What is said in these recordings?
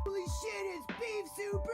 Holy shit, it's Beef Supreme!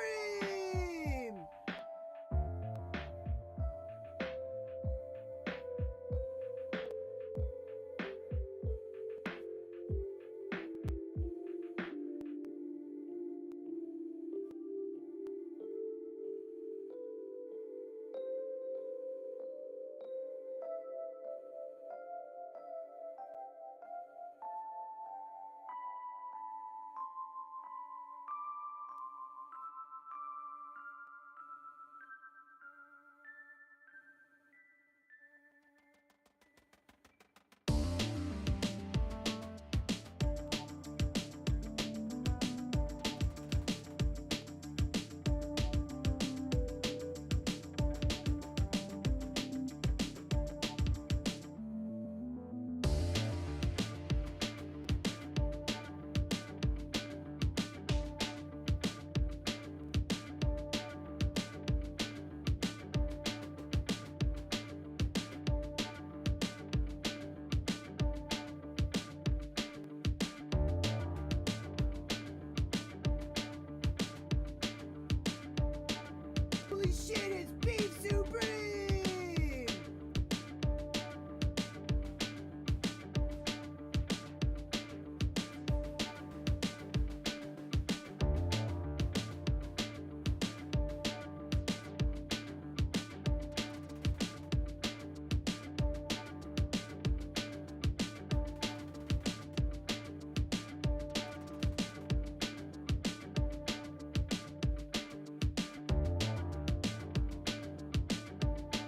Holy shit, it's Beef Supreme!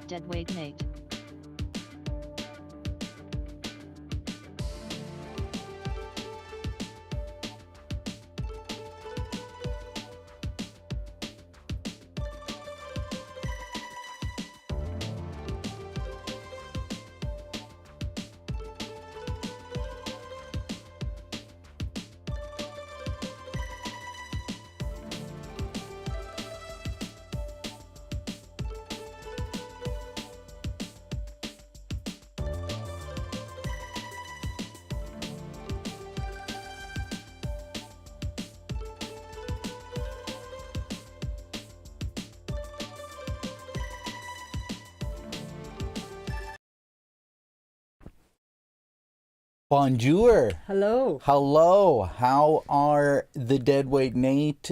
Deadweight Nate. Bonjour. Hello. Hello. How are the Deadweight Nate,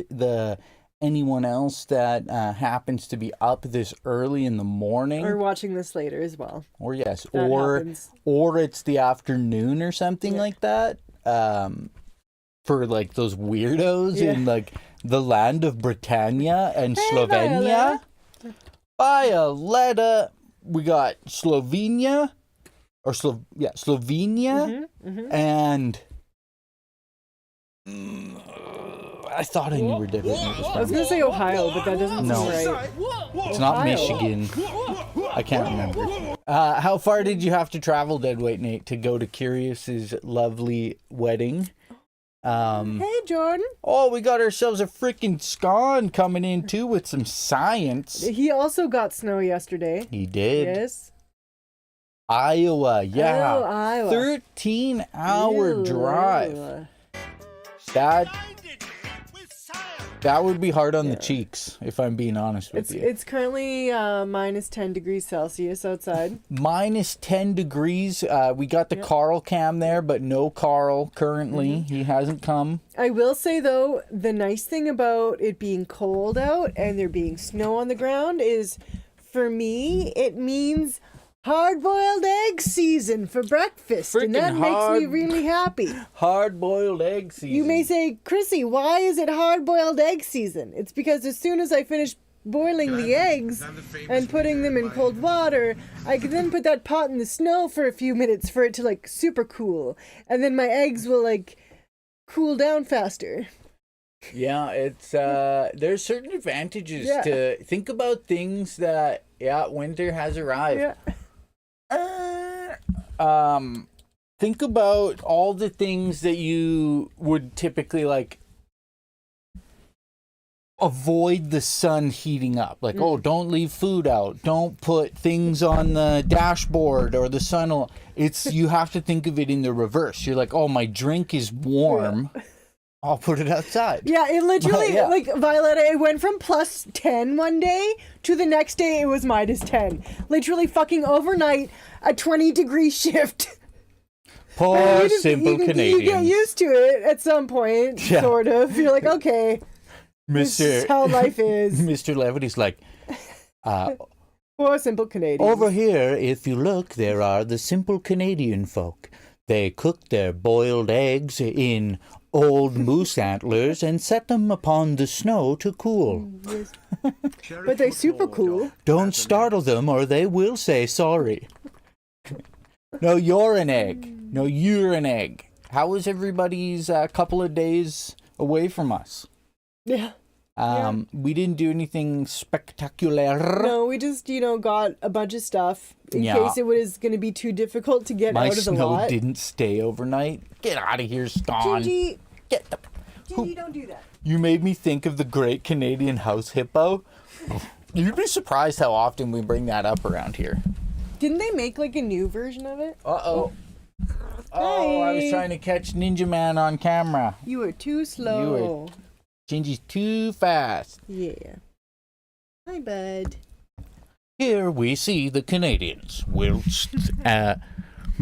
anyone else that happens to be up this early in the morning? We're watching this later as well. Or yes, That or happens. or it's the afternoon or something Yeah. like that. For like those weirdos Yeah. in like the land of Britannia and Hey, Slovenia. Violetta. We got Slovenia. Or Slovenia. And I thought I knew where Deadweight Nate was I from. was going to say Ohio, but that doesn't No. seem right. It's not Ohio. Michigan. I can't remember. How far did you have to travel, Deadweight Nate, to go to Curious's lovely wedding? Hey, Jordan. Oh, we got ourselves a freaking scone coming in too with some science. He also got snow yesterday. He did. Yes. Iowa, yeah. Oh, Iowa. 13-hour Ew. drive. That would be hard on the cheeks, if I'm being honest with you. It's currently minus 10 degrees Celsius outside. Minus 10 degrees. We got the Carl cam there, but no Carl currently. He hasn't come. I will say, though, the nice thing about it being cold out and there being snow on the ground is, for me, it means hard-boiled egg season for breakfast. And that makes me really happy. Hard-boiled egg season. You may say, Krissy, why is it hard-boiled egg season? It's because as soon as I finish boiling the eggs and putting them in cold water, I can then put that pot in the snow for a few minutes for it to, like, super cool. And then my eggs will, like, cool down faster. Yeah, it's there's certain advantages to think about things that winter has arrived. Yeah. Think about all the things that you would typically like avoid the sun heating up. Like, oh, don't leave food out. Don't put things on the dashboard or the sun will... you have to think of it in the reverse. You're like, oh, my drink is warm. I'll put it outside. Yeah, it literally, Yeah. like, Violetta, it went from plus 10 one day to the next day it was minus 10. Literally fucking overnight, a 20-degree shift. Poor simple You Canadians. get used to it at some point, Yeah. sort of. You're like, okay, this is how life is. Mr. Levity's like, Poor simple Canadians. over here, if you look, there are the simple Canadian folk. They cook their boiled eggs in old moose antlers and set them upon the snow to cool. Yes. But they're super cool. Don't startle them or they will say sorry. No, you're an egg. No, you're an egg. How was everybody's couple of days away from us? Yeah. We didn't do anything spectacular. No, we just, got a bunch of stuff in case it was going to be too difficult to get My out of the snow lot. didn't stay overnight. Get out of here, Ston. Jinjee, Get the... don't do that. You made me think of the Great Canadian House Hippo. You'd be surprised how often we bring that up around here. Didn't they make like a new version of it? Uh-oh. Oh, I was Hey. trying to catch Ninja Man on camera. You were too slow. Jinjee's too fast. Yeah. Hi, bud. Here we see the Canadians. Whilst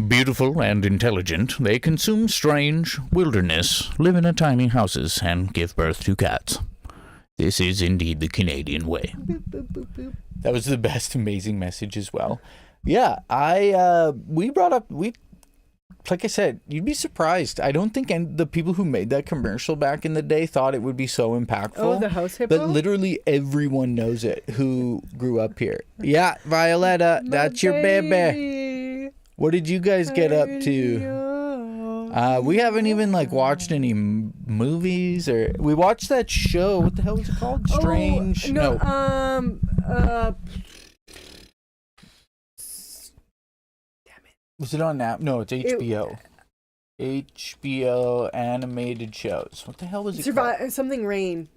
beautiful and intelligent, they consume strange wilderness, live in tiny houses, and give birth to cats. This is indeed the Canadian way. Boop, boop, boop, boop. That was the best amazing message as well. Yeah, like I said, you'd be surprised. I don't think the people who made that commercial back in the day thought it would be so impactful. Oh, the house hippo? But literally everyone knows it who grew up here. Yeah, Violetta, that's your baby. What did you guys get up to? We haven't even watched any movies or we watched that show. What the hell was it called? Strange. Was it on that? No, it's HBO. HBO animated shows. What the hell was it called? Something Rain.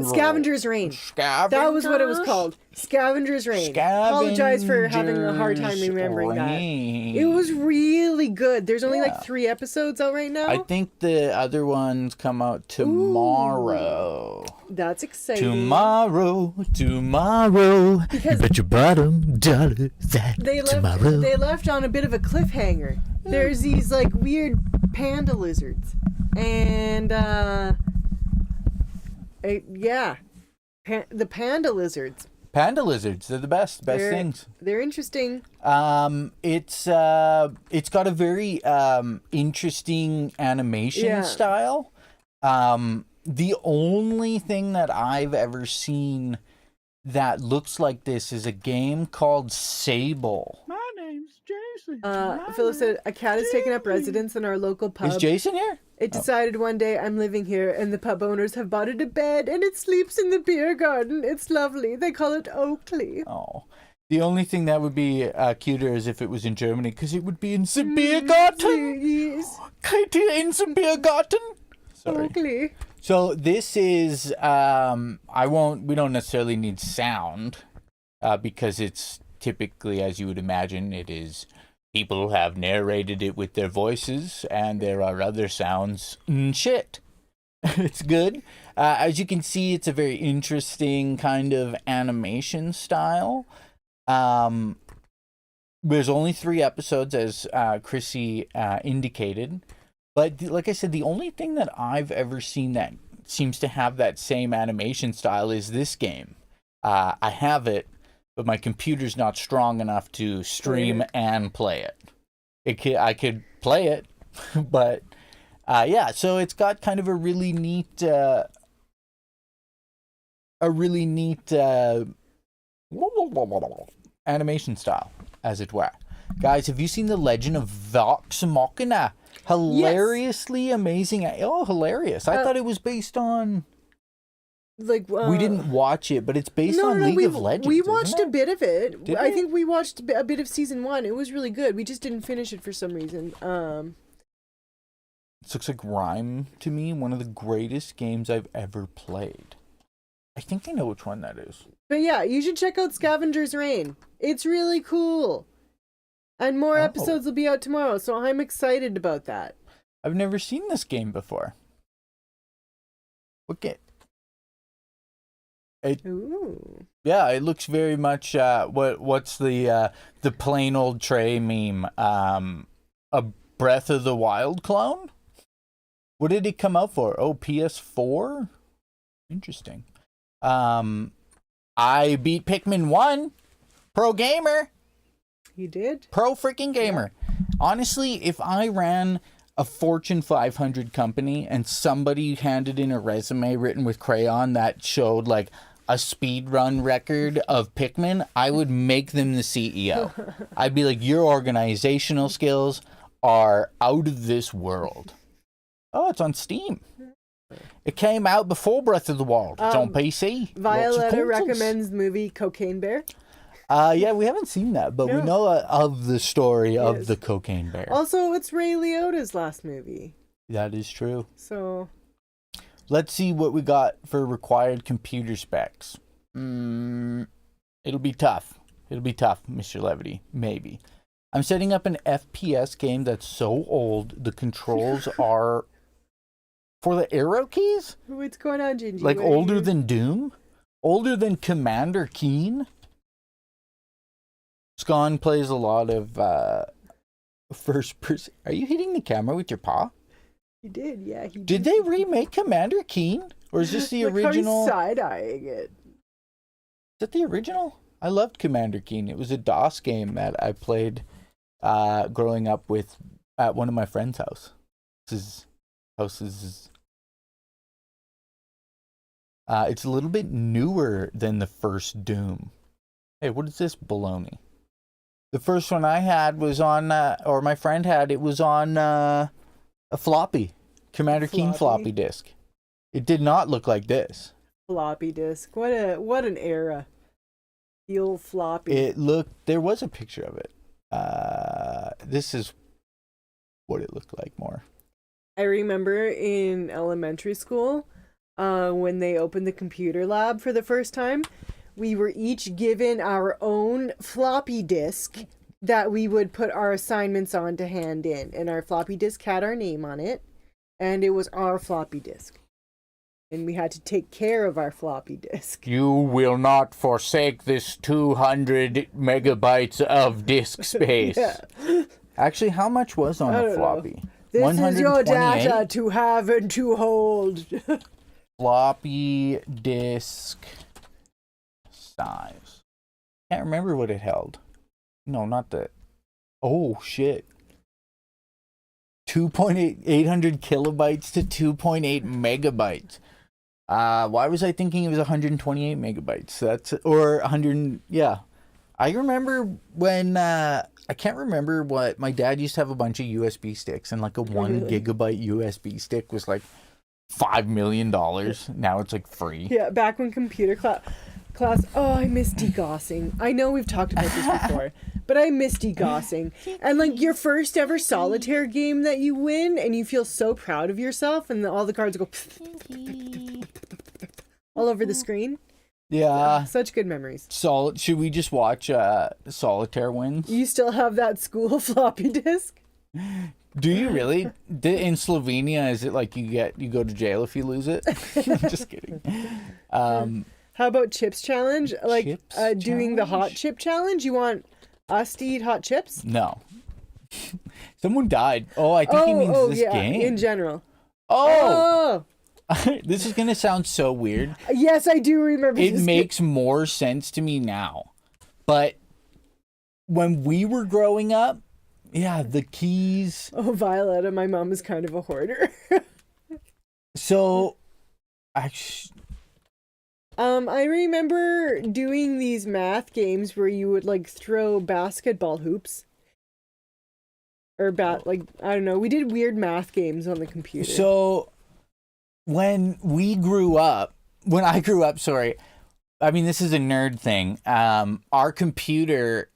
Scavenger's Reign. That was what it was called. Scavenger's Reign. Apologize for having a hard time remembering that. It was really good. There's only 3 episodes out right now. I think the other ones come out tomorrow. That's exciting. Tomorrow. Because bet your bottom dollar that tomorrow. They left on a bit of a cliffhanger. There's these weird panda lizards. And the panda lizards. Panda lizards, they're the best things. They're interesting. It's got a very interesting animation style. The only thing that I've ever seen that looks like this is a game called Sable. My name's Jason. Philip said a cat has taken up residence in our local pub. Is Jason here? It decided one day I'm living here and the pub owners have bought it a bed and it sleeps in the beer garden. It's lovely. They call it Oakley. Oh. The only thing that would be cuter is if it was in Germany, because it would be in the Biergarten. Yes. Katie in the Biergarten. Sorry. Oakley. So this is we don't necessarily need sound because it's typically, as you would imagine, it is people have narrated it with their voices and there are other sounds. Shit. It's good. As you can see, it's a very interesting kind of animation style. There's only 3 episodes, as Krissy indicated. But like I said, the only thing that I've ever seen that seems to have that same animation style is this game. I have it, but my computer's not strong enough to stream and play it. I could play it, but so it's got kind of a really neat animation style, as it were. Guys, have you seen The Legend of Vox Machina? Hilariously amazing. Oh, hilarious. I thought it was based on... we didn't watch it, but it's based on League of Legends. We watched a bit of it. Did I we? think we watched a bit of season 1. It was really good. We just didn't finish it for some reason. This looks like Rhyme to me. One of the greatest games I've ever played. I think I know which one that is. But yeah, you should check out Scavenger's Reign. It's really cool. And more episodes will be out tomorrow, so I'm excited about that. I've never seen this game before. Look at it. Ooh. Yeah, it looks very much what's the plain old Trey meme? A Breath of the Wild clone? What did it come out for? Oh, PS4? Interesting. I beat Pikmin 1. Pro gamer. You did? Pro freaking gamer. Yeah. Honestly, if I ran a Fortune 500 company and somebody handed in a resume written with crayon that showed like a speed run record of Pikmin, I would make them the CEO. I'd be like, your organizational skills are out of this world. Oh, it's on Steam. It came out before Breath of the Wild. It's on PC. Violetta recommends the movie Cocaine Bear. Yeah, we haven't seen that, but we know of the story of the Cocaine Bear. Also, it's Ray Liotta's last movie. That is true. So, let's see what we got for required computer specs. It'll be tough. It'll be tough, Mr. Levity. Maybe. I'm setting up an FPS game that's so old, the controls are for the arrow keys? What's going on, Jinjee? Like older than Doom? Older than Commander Keen? Scon plays a lot of first person. Are you hitting the camera with your paw? He did, yeah. He did they remake Commander Keen? Or is this the original? How he's side-eyeing it. Is that the original? I loved Commander Keen. It was a DOS game that I played growing up with at one of my friend's house. His house is... it's a little bit newer than the first Doom. Hey, what is this baloney? The first one I had was on, or my friend had, it was on a floppy. Commander Keen floppy disk. It did not look like this. Floppy disk. What an era. The old floppy. It looked, there was a picture of it. This is what it looked like more. I remember in elementary school, when they opened the computer lab for the first time, we were each given our own floppy disk that we would put our assignments on to hand in. And our floppy disk had our name on it, and it was our floppy disk. And we had to take care of our floppy disk. You will not forsake this 200 megabytes of disk space. Yeah. Actually, how much was on the floppy? This is your data to have and to hold. Floppy disk size. Can't remember what it held. No, not the... Oh, shit. 800 kilobytes to 2.8 megabytes. Why was I thinking it was 128 megabytes? That's... Or 100... Yeah. I remember when... I can't remember what... My dad used to have a bunch of USB sticks, and like a 1 gigabyte USB stick was like $5 million. Now it's like free. Yeah, back when computer class... Oh, I miss degossing. I know we've talked about this before, but I miss degossing. And like your first ever solitaire game that you win, and you feel so proud of yourself, and all the cards go all over the screen. Yeah. Such good memories. Should we just watch solitaire wins? You still have that school floppy disk? Do you really? In Slovenia, is it like you go to jail if you lose it? I'm just kidding. How about chips challenge? Like chips doing challenge? The hot chip challenge? You want us to eat hot chips? No. Someone died. Oh, I think he means this game. In general. Oh! This is going to sound so weird. Yes, I do remember It makes more sense to me now. But when we were growing up, yeah, the keys. Oh, Violetta, my mom is kind of a hoarder. So, actually... I remember doing these math games where you would like throw basketball hoops. Or I don't know, we did weird math games on the computer. So when I grew up, I mean, this is a nerd thing. Our computer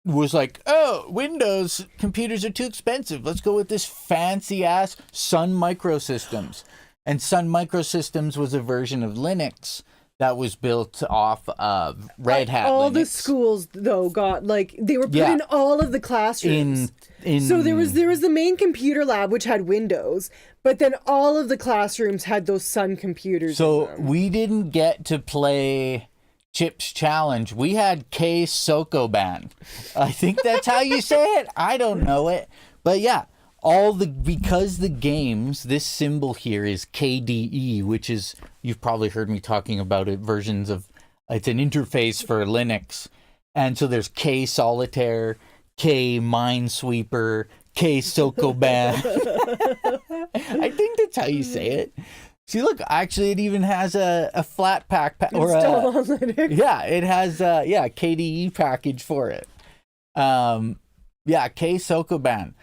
was like, oh, Windows computers are too expensive. Let's go with this fancy ass Sun Microsystems. And Sun Microsystems was a version of Linux that was built off of Red Hat all Linux. the schools though got like they were put Yeah. in all of the classrooms. in So there was the main computer lab which had Windows, but then all of the classrooms had those Sun computers. So in them. we didn't get to play Chips Challenge. We had K Sokoban. I think that's how you say it. I don't know it. But yeah, because the games, this symbol here is KDE, which is, you've probably heard me talking about it, versions of, it's an interface for Linux. And so there's K Solitaire, K Minesweeper, K Sokoban. I think that's how you say it. See, look, actually, it even has a flat pack or installed on Linux. yeah, it has KDE package for it. K Sokoban.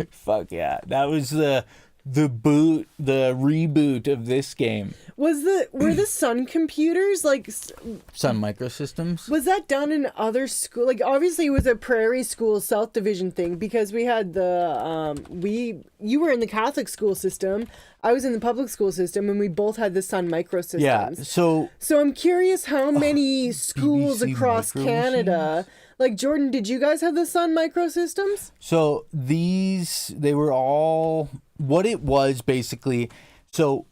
Fuck yeah, that was the reboot of this game. Were the Sun computers like? Sun Microsystems. Was that done in other school? Like obviously it was a Prairie school South Division thing because we had you were in the Catholic school system, I was in the public school system, and we both had the Sun Microsystems. Yeah, so I'm curious how many schools BBC across Micro Canada. Machines? Like Jordan, did you guys have the Sun Microsystems? So they were all what it was basically. So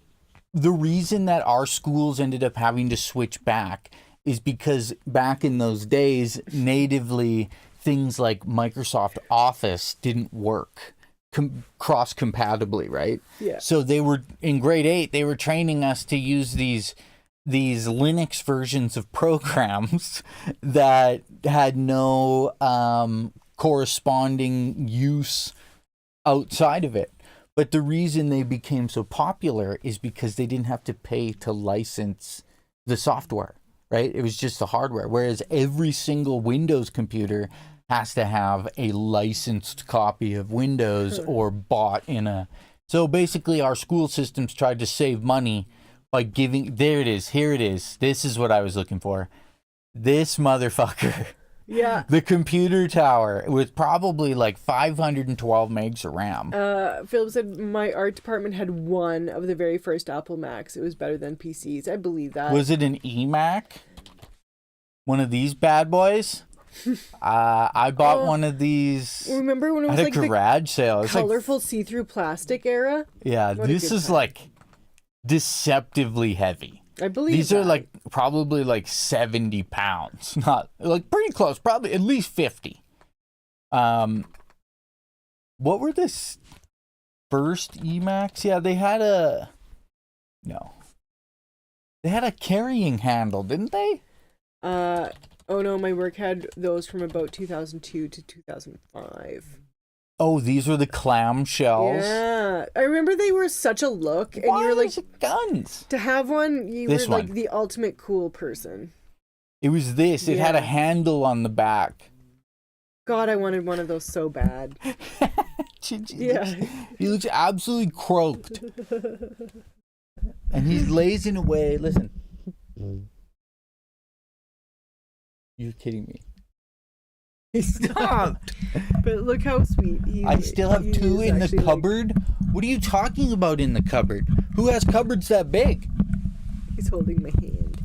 the reason that our schools ended up having to switch back is because back in those days, natively, things like Microsoft Office didn't work cross-compatibly, right? Yeah. So they were, in grade 8, they were training us to use these Linux versions of programs that had no corresponding use outside of it. But the reason they became so popular is because they didn't have to pay to license the software, right? It was just the hardware. Whereas every single Windows computer has to have a licensed copy of Windows or bought in a... So basically our school systems tried to save money by giving... There it is. Here it is. This is what I was looking for. This motherfucker. Yeah. The computer tower with probably like 512 megs of RAM. Philip said my art department had one of the very first Apple Macs. It was better than PCs. I believe that. Was it an eMac? One of these bad boys? I bought one of these. Remember when it was at like a garage sale? It's like, colorful see-through plastic era? yeah, What a this good is time. like deceptively heavy. I believe These are that. like probably like 70 pounds. Not like pretty close, probably at least 50. What were this first eMacs? Yeah, they had a carrying handle, didn't they? Oh no, my work had those from about 2002 to 2005. Oh, these were the clamshells. Yeah, I remember they were such a look, and Why you were like, is it guns? to have one, you This were like one. the ultimate cool person. It was this. It had a Yeah. handle on the back. God, I wanted one of those so bad. Yeah. He looks absolutely croaked. And he's lazing away. Listen. You're kidding me. He stopped. But look how sweet. I still have he two is in the actually, like, cupboard. What are you talking about in the cupboard? Who has cupboards that big? he's holding my hand.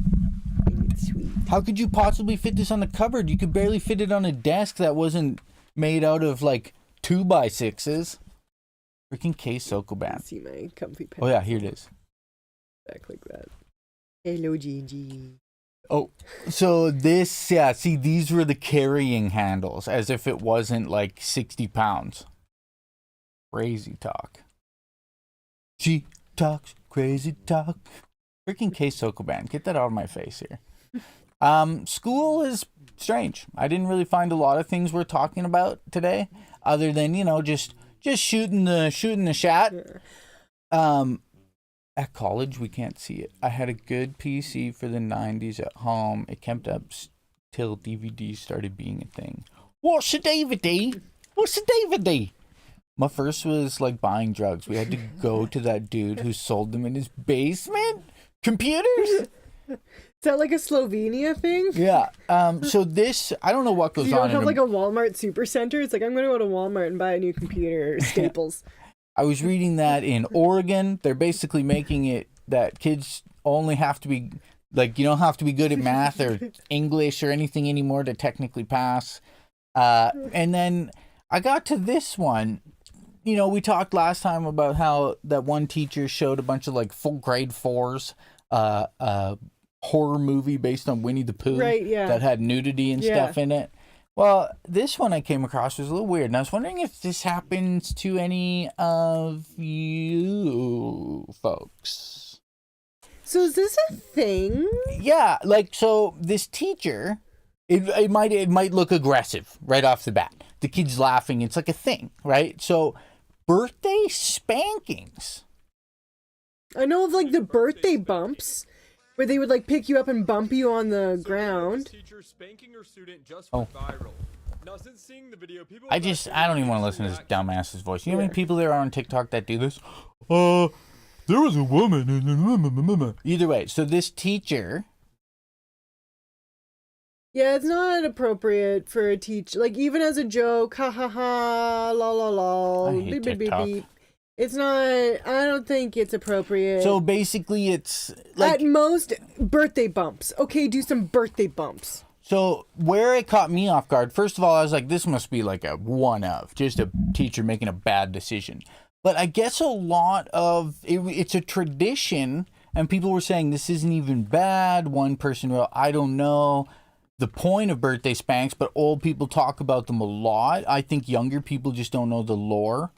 And it's sweet. How could you possibly fit this on the cupboard? You could barely fit it on a desk that wasn't made out of like 2x6s. Freaking K Sokoban. See my comfy pants. Oh yeah, here it is. Back like that. Hello, Jinjee. Oh, so this, yeah, see, these were the carrying handles, as if it wasn't like 60 pounds. Crazy talk. She talks crazy talk. Freaking K Sokoban, get that out of my face here. School is strange. I didn't really find a lot of things we're talking about today, other than, just shooting the shat. At college, we can't see it. I had a good PC for the 90s at home. It kept up till DVDs started being a thing. What's a DVD? What's a DVD? My first was like buying drugs. We had to go to that dude who sold them in his basement. Computers? Is that like a Slovenia thing? Yeah. So this, I don't know what goes You don't on. have like a Walmart supercenter? It's like, I'm going to go to Walmart and buy a new computer or Staples. I was reading that in Oregon, they're basically making it that kids only have to be like, you don't have to be good at math or English or anything anymore to technically pass. And then I got to this one. You know, we talked last time about how that one teacher showed a bunch of like full grade 4s, horror movie based on Winnie the Pooh, Right, yeah. that had nudity and stuff in it. Well, this one I came across was a little weird, and I was wondering if this happens to any of you folks. So is this a thing? Yeah, like, so this teacher, it might look aggressive right off the bat. The kid's laughing, it's like a thing, right? So birthday spankings. I know of like the birthday bumps, where they would like pick you up and bump you on the ground. Teacher spanking her student just went viral. Now, since seeing the video, people I don't even want to listen to this dumbass's voice. You know how many people there are on TikTok that do this? There was a woman. Either way, so this teacher. Yeah, it's not appropriate for a teacher. Like, even as a joke, ha ha ha, la la la, I hate beep beep beep TikTok. beep. It's not, I don't think it's appropriate. So basically it's like, at most, birthday bumps. Okay, do some birthday bumps. so where it caught me off guard, first of all, I was like, this must be like a one of, just a teacher making a bad decision. But I guess a lot of, it's a tradition, and people were saying this isn't even bad. One person wrote, I don't know the point of birthday spanks, but old people talk about them a lot. I think younger people just don't know the lore.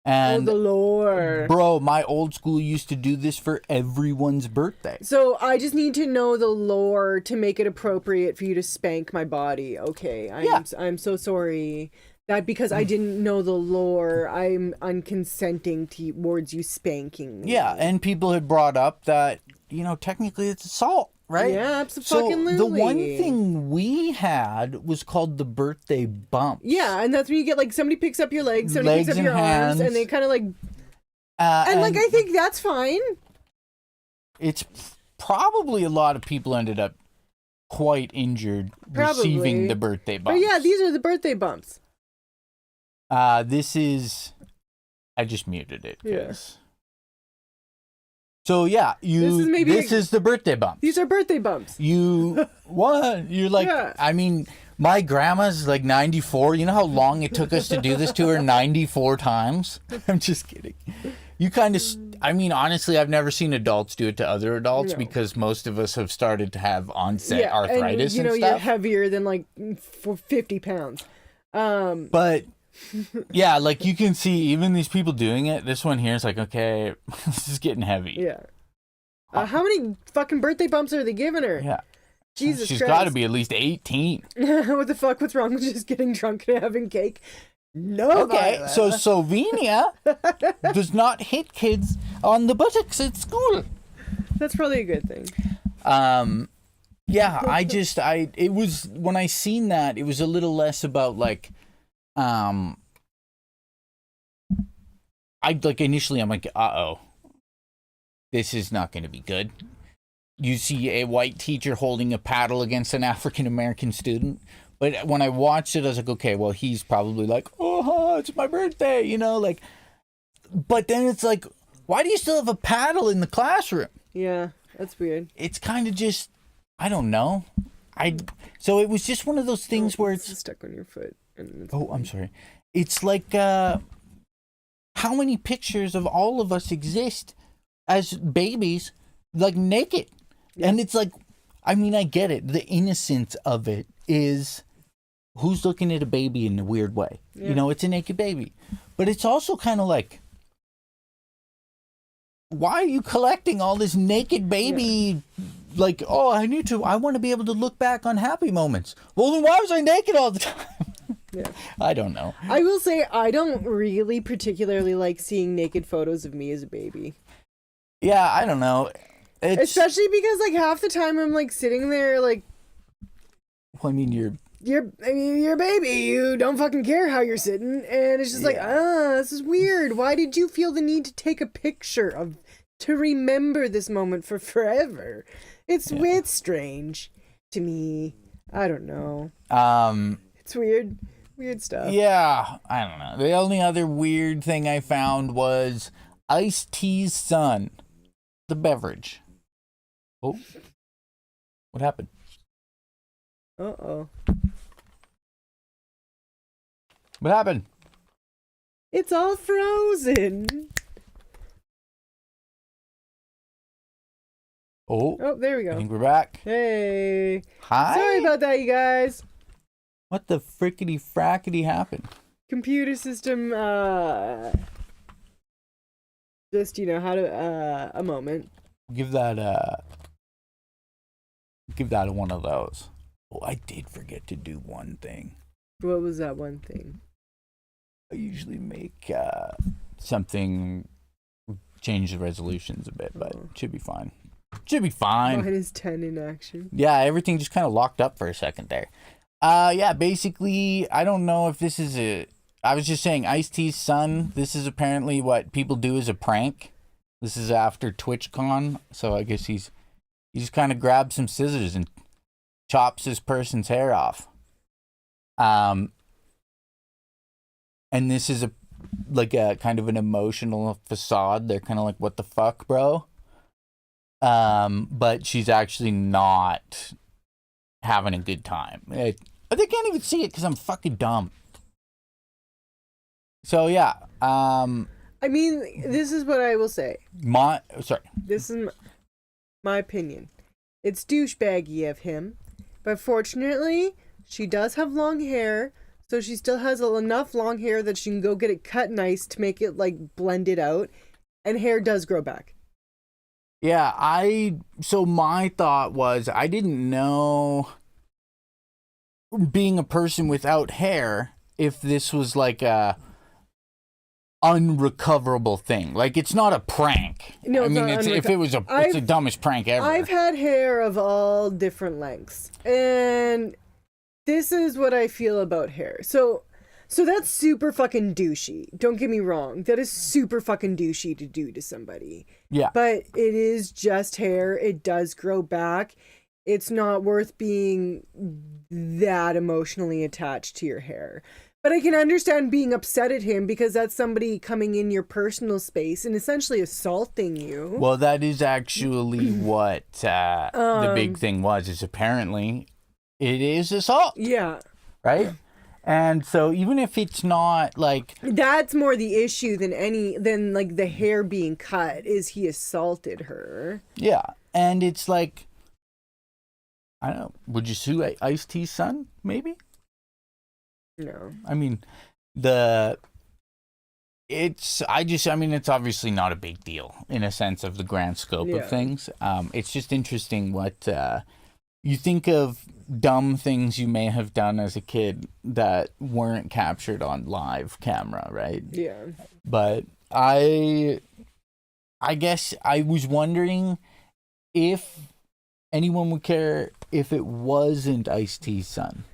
And the lore. bro, my old school used to do this for everyone's birthday. So I just need to know the lore to make it appropriate for you to spank my body. Okay, I'm so sorry. That because I didn't know the lore, I'm unconsenting towards you spanking me. Yeah, and people had brought up that, you know, technically it's assault, right? Yeah, absolutely. So the one thing we had was called the birthday bump. Yeah, and that's when you get like somebody picks up your legs, somebody Legs picks up and your arms, hands. and they kind of like, and like I think that's fine. It's probably a lot of people ended up quite injured receiving the birthday bump. But yeah, these are the birthday bumps. This is, I just muted it. Yeah. So yeah, this is the birthday bump. These are birthday bumps. What? You're like, Yeah. I mean, my grandma's like 94. You know how long it took us to do this to her 94 times? I'm just kidding. You kind of, I mean, honestly, I've never seen adults do it to other adults because most of us have started to have onset arthritis and, you know, stuff. you're heavier than like 50 pounds. But yeah, like you can see even these people doing it. This one here is like, okay, this is getting heavy. Yeah. How many fucking birthday bumps are they giving her? Yeah. Jesus She's Christ. got to be at least 18. What the fuck? What's wrong with just getting drunk and having cake? No. Okay, so Slovenia does not hit kids on the buttocks at school. That's probably a good thing. Yeah, it was, when I seen that, it was a little less about like, initially I'm like, uh-oh, this is not going to be good. You see a white teacher holding a paddle against an African-American student. But when I watched it, I was like, okay, well, he's probably like, oh, it's my birthday, you know, like, but then it's like, why do you still have a paddle in the classroom? Yeah, that's weird. It's kind of just, I don't know. So it was just one of those things where it's stuck on your foot. I'm sorry. It's like, how many pictures of all of us exist as babies, like naked? Yeah. And it's like, I mean, I get it. The innocence of it is, who's looking at a baby in a weird way? Yeah. You know, it's a naked baby. But it's also kind of like, why are you collecting all this naked baby? Yeah. Like, oh, I want to be able to look back on happy moments. Well, then why was I naked all the time? Yeah. I don't know. I will say I don't really particularly like seeing naked photos of me as a baby. Yeah, I don't know. Especially because like half the time I'm like sitting there like, well, I mean, you're a baby. You don't fucking care how you're sitting, and it's just like, this is weird. Why did you feel the need to take a picture to remember this moment for forever? It's strange to me. I don't know. It's weird stuff. Yeah, I don't know. The only other weird thing I found was Ice-T's son the beverage. Oh, what happened? Uh-oh. What happened? It's all frozen. Oh, Oh, there we I go. think we're back. Hey. Hi. Sorry about that, you guys. What the frickety frackety happened? Computer system, just, how to, a moment. Give that one of those. Oh, I did forget to do one thing. What was that one thing? I usually make something, change the resolutions a bit, but it should be fine. Should be fine. Mine is 10 in action. Yeah, everything just kind of locked up for a second there. Yeah, basically, I don't know if this is I was just saying, Ice-T's son, this is apparently what people do as a prank. This is after TwitchCon, so I guess he just kind of grabs some scissors and chops this person's hair off. And this is a kind of an emotional facade. They're kind of like, what the fuck, bro? But she's actually not having a good time. They can't even see it because I'm fucking dumb. So yeah, I mean, this is what I will say. This is my opinion. It's douchebaggy of him, but fortunately, she does have long hair, so she still has enough long hair that she can go get it cut nice to make it blended out, and hair does grow back. Yeah, so my thought was, I didn't know, being a person without hair, if this was like a unrecoverable thing. Like, it's not a prank. No, I mean, if it was it's the dumbest prank ever. I've had hair of all different lengths, and this is what I feel about hair. So that's super fucking douchey. Don't get me wrong. That is super fucking douchey to do to somebody. Yeah. But it is just hair. It does grow back. It's not worth being that emotionally attached to your hair. But I can understand being upset at him because that's somebody coming in your personal space and essentially assaulting you. Well, that is actually what the big thing was, is apparently it is assault. Yeah. Right? And so even if it's not that's more the issue than the hair being cut, is he assaulted her. Yeah. And it's like, I don't know, would you sue Ice-T's son, maybe? No. I mean, it's obviously not a big deal in a sense of the grand scope of things. It's just interesting what you think of dumb things you may have done as a kid that weren't captured on live camera, right? Yeah. But I guess I was wondering if anyone would care if it wasn't Ice-T's son.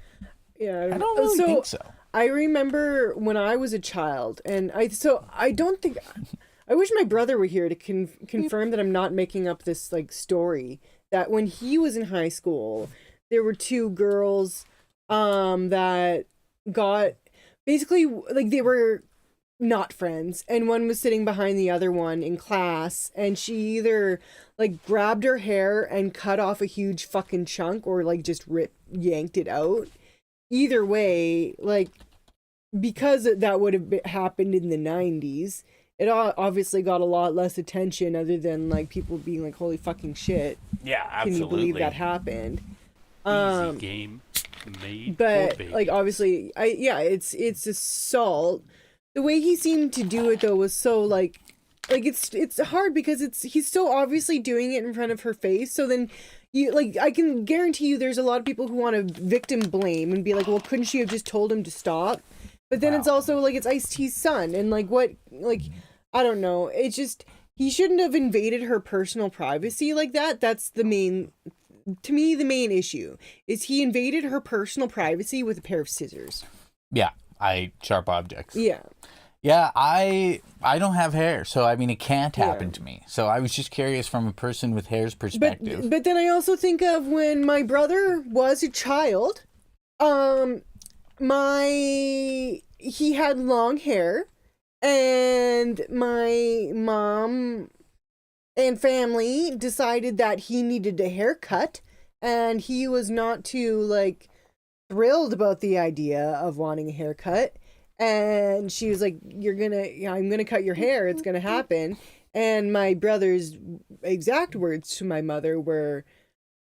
Yeah, I don't really think so. I remember when I was a child, and I don't think, I wish my brother were here to confirm that I'm not making up this story, that when he was in high school, there were two girls that got, basically, they were not friends, and one was sitting behind the other one in class, and she either grabbed her hair and cut off a huge fucking chunk, or just yanked it out. Either way, because that would have happened in the 90s, it obviously got a lot less attention other than people being like, holy fucking shit. Yeah, absolutely. Can you believe that happened? Easy game made but for babies. obviously, it's assault. The way he seemed to do it though was so it's hard because he's so obviously doing it in front of her face. So then I can guarantee you there's a lot of people who want to victim blame and be like, well, couldn't she have just told him to stop? But then it's also it's Ice-T's son, and I don't know. It's just, he shouldn't have invaded her personal privacy like that. That's the main issue is he invaded her personal privacy with a pair of scissors. Yeah, sharp objects. Yeah. Yeah, I don't have hair, so I mean it can't happen to me. So I was just curious from a person with hair's perspective. But then I also think of when my brother was a child, he had long hair, and my mom and family decided that he needed a haircut, and he was not too, like, thrilled about the idea of wanting a haircut. And she was like, I'm gonna cut your hair, it's gonna happen. And my brother's exact words to my mother were,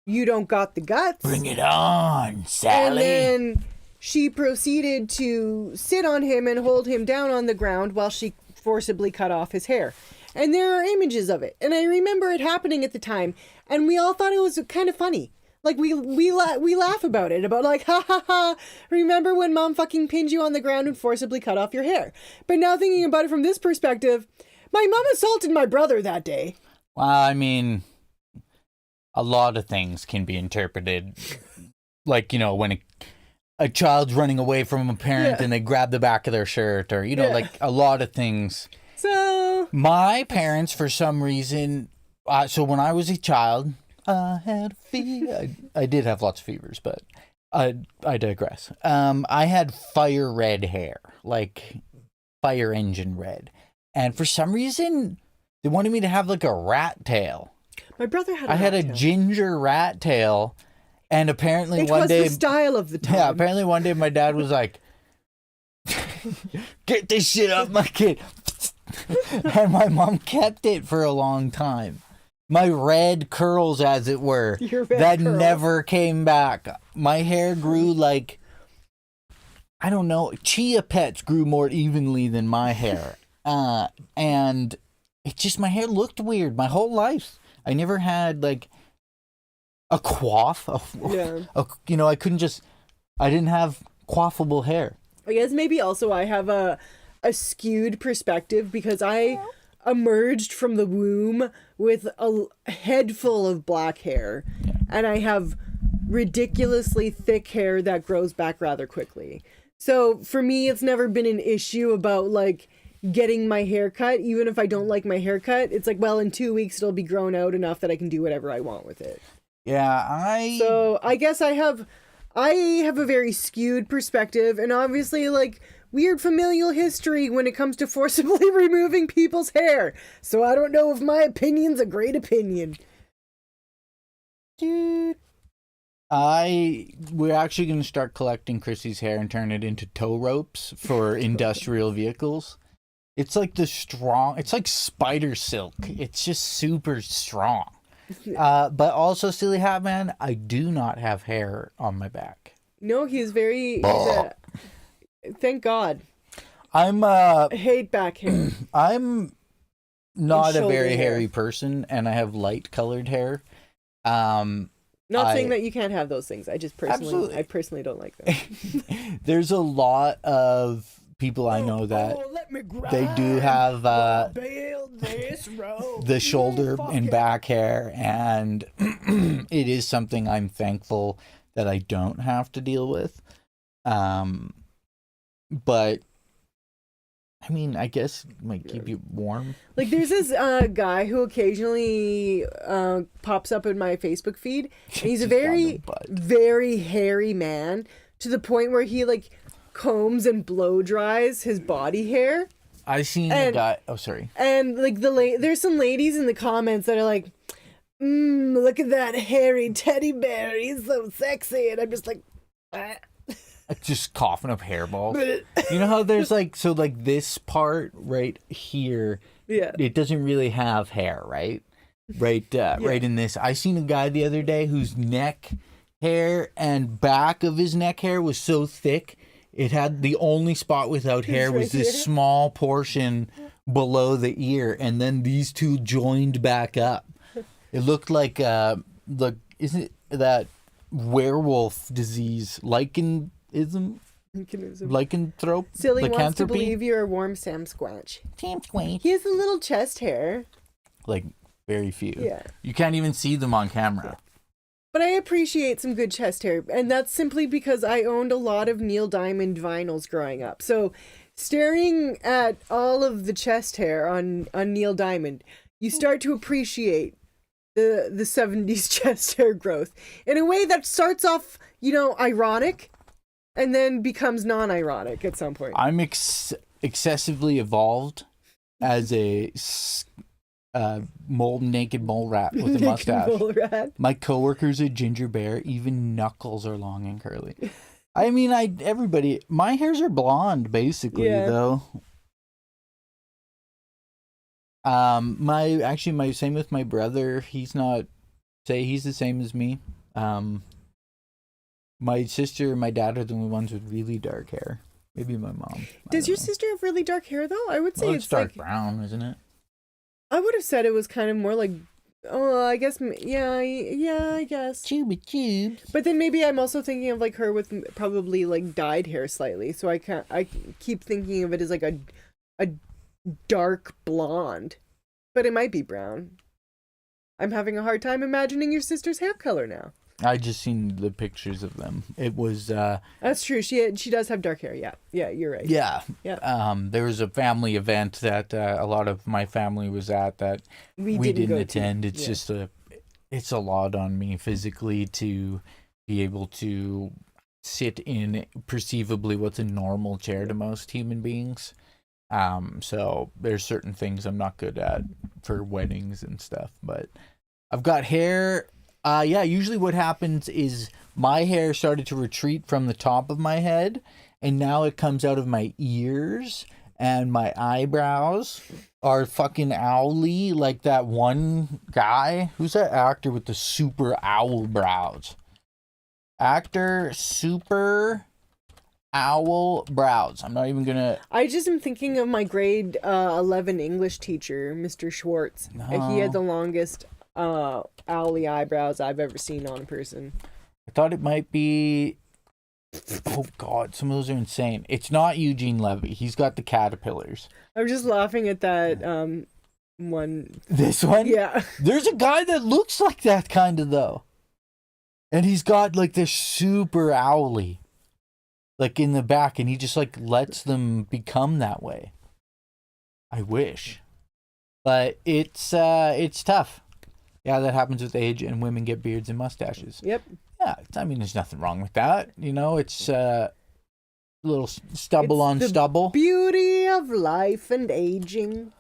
"You don't got the guts. Bring it on, Sally." And then she proceeded to sit on him and hold him down on the ground while she forcibly cut off his hair. And there are images of it. And I remember it happening at the time, and we all thought it was kind of funny. Like, we laugh about it, about like, ha ha ha, remember when mom fucking pinned you on the ground and forcibly cut off your hair? But now thinking about it from this perspective, my mom assaulted my brother that day. Well, I mean, a lot of things can be interpreted, like, you know, when a child's running away from a parent and they grab the back of their shirt, or, you know, like a lot of things. So My parents, for some reason, so when I was a child, I had a fever. I did have lots of fevers, but I digress. I had fire red hair, like fire engine red. And for some reason, they wanted me to have like a rat tail. my brother had I had a tail. ginger rat tail. And apparently It one was day... the style of the time. Yeah, apparently one day my dad was like, "Get this shit off my kid." And my mom kept it for a long time. My red curls, as it were, Your red that curls. never came back. My hair grew like, I don't know, chia pets grew more evenly than my hair. And it just, my hair looked weird my whole life. I never had like a coif. You know, I didn't have coiffable hair. I guess maybe also I have a skewed perspective because I emerged from the womb with a head full of black hair, and I have ridiculously thick hair that grows back rather quickly. So for me, it's never been an issue about like getting my hair cut. Even if I don't like my haircut, it's like, well, in 2 weeks it'll be grown out enough that I can do whatever I want with it. Yeah, So I guess I have a very skewed perspective, and obviously like weird familial history when it comes to forcibly removing people's hair. So I don't know if my opinion's a great opinion. Dude. We're actually going to start collecting Krissy's hair and turn it into tow ropes for industrial vehicles. It's like it's like spider silk. It's just super strong. But also, Silly Hat Man, I do not have hair on my back. No, he's thank God. I hate back hair. I'm not a shoulder very hair. hairy person, and I have light colored hair. Not saying that you can't have those things. I just Absolutely. I personally don't like them. There's a lot of people I know that they do have the shoulder and back hair, and it is something I'm thankful that I don't have to deal with. But I mean, I guess it might keep you warm. Like, there's this guy who occasionally pops up in my Facebook feed. And he's a very, very hairy man, to the point where he, like, combs and blow dries his body hair. I seen a guy. Oh, sorry. And, like, there's some ladies in the comments that are like, look at that hairy teddy bear. He's so sexy. And I'm just like, ah. Just coughing up hairballs. You know how there's like, so like this part right here, it doesn't really have hair, right? Right in this. I seen a guy the other day whose neck hair and back of his neck hair was so thick, it had the only spot without hair was this small portion below the ear, and then these two joined back up. It looked like isn't it that werewolf disease, lycanthrope? Silly wants to believe you're a warm Sam Squatch. He has a little chest hair. Like, very few. Yeah. You can't even see them on camera. But I appreciate some good chest hair, and that's simply because I owned a lot of Neil Diamond vinyls growing up. So staring at all of the chest hair on Neil Diamond, you start to appreciate the 70s chest hair growth in a way that starts off, ironic and then becomes non-ironic at some point. I'm excessively evolved as a naked mole rat with a Naked mustache. mole rat. My coworker's a ginger bear. Even knuckles are long and curly. I mean, my hairs are blonde basically though. My same with my brother. He's the same as me. My sister and my dad are the only ones with really dark hair. Maybe my mom. Does your sister have really dark hair though? I would say it's dark like, brown, isn't it? I would have said it was kind of more like, I guess, I guess. Tube. But then maybe I'm also thinking of like her with probably like dyed hair slightly. So I keep thinking of it as like a dark blonde, but it might be brown. I'm having a hard time imagining your sister's hair color now. I just seen the pictures of them. It was That's true. She does have dark hair. Yeah, you're right. Yeah. Yeah. There was a family event that a lot of my family was at that we didn't attend. It's just it's a lot on me physically to be able to sit in perceivably what's a normal chair to most human beings. So there's certain things I'm not good at for weddings and stuff, but I've got hair. Usually what happens is my hair started to retreat from the top of my head, and now it comes out of my ears, and my eyebrows are fucking owly, like that one guy. Who's that actor with the super owl brows? Actor super owl brows. I'm not even gonna... I just am thinking of my grade 11 English teacher, Mr. Schwartz. No. He had the longest owly eyebrows I've ever seen on a person. I thought it might be... Oh God, some of those are insane. It's not Eugene Levy. He's got the caterpillars. I'm just laughing at that one. This one? Yeah. There's a guy that looks like that kind of though. And he's got like this super owly, like in the back, and he just like lets them become that way. I wish. But it's tough. Yeah, that happens with age, and women get beards and mustaches. Yep. Yeah, I mean, there's nothing wrong with that. You know, it's a little stubble on stubble. Beauty of life and aging.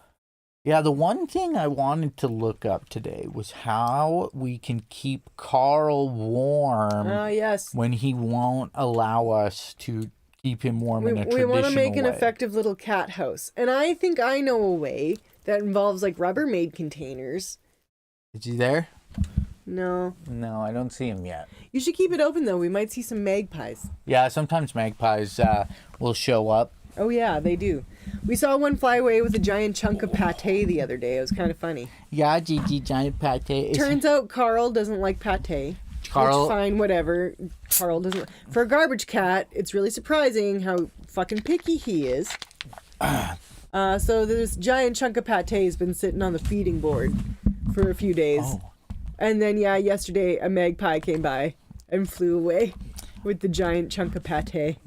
Yeah, the one thing I wanted to look up today was how we can keep Carl warm. Yes. When he won't allow us to keep him warm in a traditional way. We want to make an effective little cat house. And I think I know a way that involves like Rubbermaid containers. Is he there? No, I don't see him yet. You should keep it open though. We might see some magpies. Yeah, sometimes magpies will show up. Oh yeah, they do. We saw one fly away with a giant chunk of pate the other day. It was kind of funny. Yeah, Gigi, giant pate. Turns out Carl doesn't like pate. Carl, which, fine, whatever. Carl doesn't. For a garbage cat, it's really surprising how fucking picky he is. So this giant chunk of pate has been sitting on the feeding board for a few days. Oh. And then, yesterday a magpie came by and flew away with the giant chunk of pate.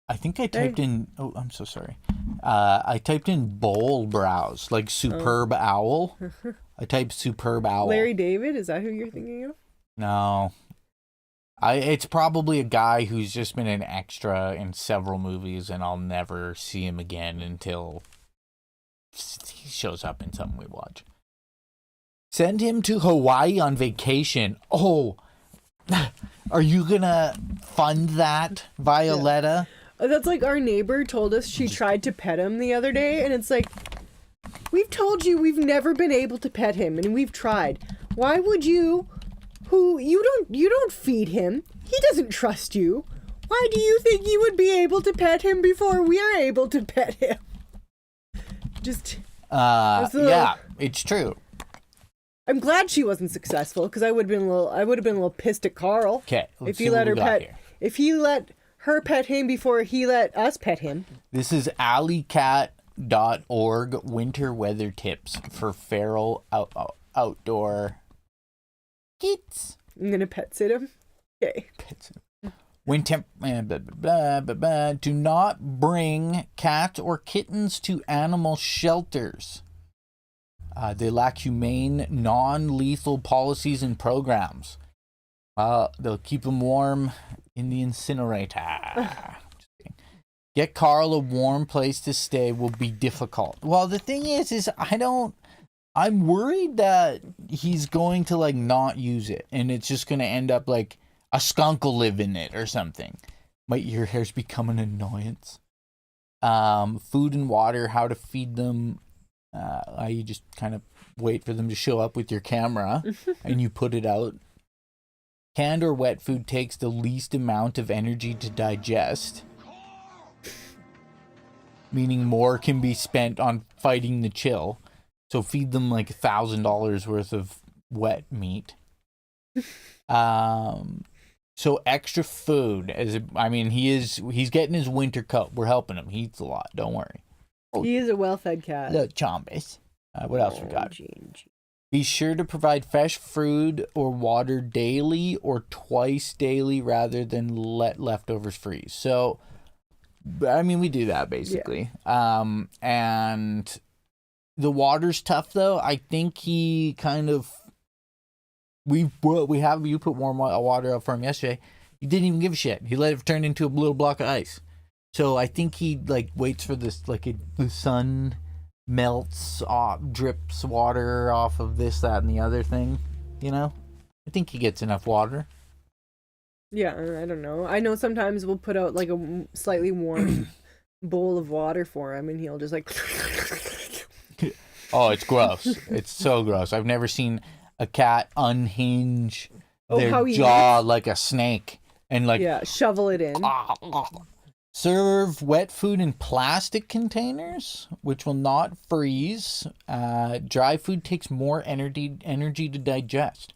I think I typed in... Oh, I'm so sorry. I typed in bowl brows, like superb owl. I typed superb owl. Larry David? Is that who you're thinking of? No. It's probably a guy who's just been an extra in several movies, and I'll never see him again until he shows up in something we watch. Send him to Hawaii on vacation. Oh, are you gonna fund that, Violetta? Yeah. That's like our neighbor told us she tried to pet him the other day, and it's like, we've told you we've never been able to pet him, and we've tried. Why would you, you don't feed him. He doesn't trust you. Why do you think you would be able to pet him before we're able to pet him? Just, yeah, it's true. I'm glad she wasn't successful because I would have been a little pissed at Carl. Okay, if he let her pet him before he let us pet him. This is alleycat.org winter weather tips for feral outdoor kids. I'm gonna pet sit him. Okay. Pet sit him. Do not bring cats or kittens to animal shelters. They lack humane, non-lethal policies and programs. They'll keep them warm in the incinerator. Get Carl a warm place to stay will be difficult. Well, the thing is I don't I'm worried that he's going to like not use it, and it's just going to end up like a skunk will live in it or something. Might your hairs become an annoyance. Food and water, how to feed them. You just kind of wait for them to show up with your camera, and you put it out. Canned or wet food takes the least amount of energy to digest, meaning more can be spent on fighting the chill. So feed them like $1,000 worth of wet meat. So extra food, he's getting his winter coat. We're helping him. He eats a lot. Don't worry. He is a well-fed cat. Look, Chombus. What else we got? Jinjee. Be sure to provide fresh food or water daily or twice daily rather than let leftovers freeze. So, we do that basically. Yeah. And the water's tough though. I think he kind of... you put warm water up for him yesterday. He didn't even give a shit. He let it turn into a little block of ice. So I think he like waits for this, the sun melts off, drips water off of this, that, and the other thing. I think he gets enough water. Yeah, I don't know. I know sometimes we'll put out like a slightly warm bowl of water for him, and he'll just like. Oh, it's gross. It's so gross. I've never seen a cat unhinge their jaw like a snake and like shovel it in. Serve wet food in plastic containers, which will not freeze. Dry food takes more energy to digest.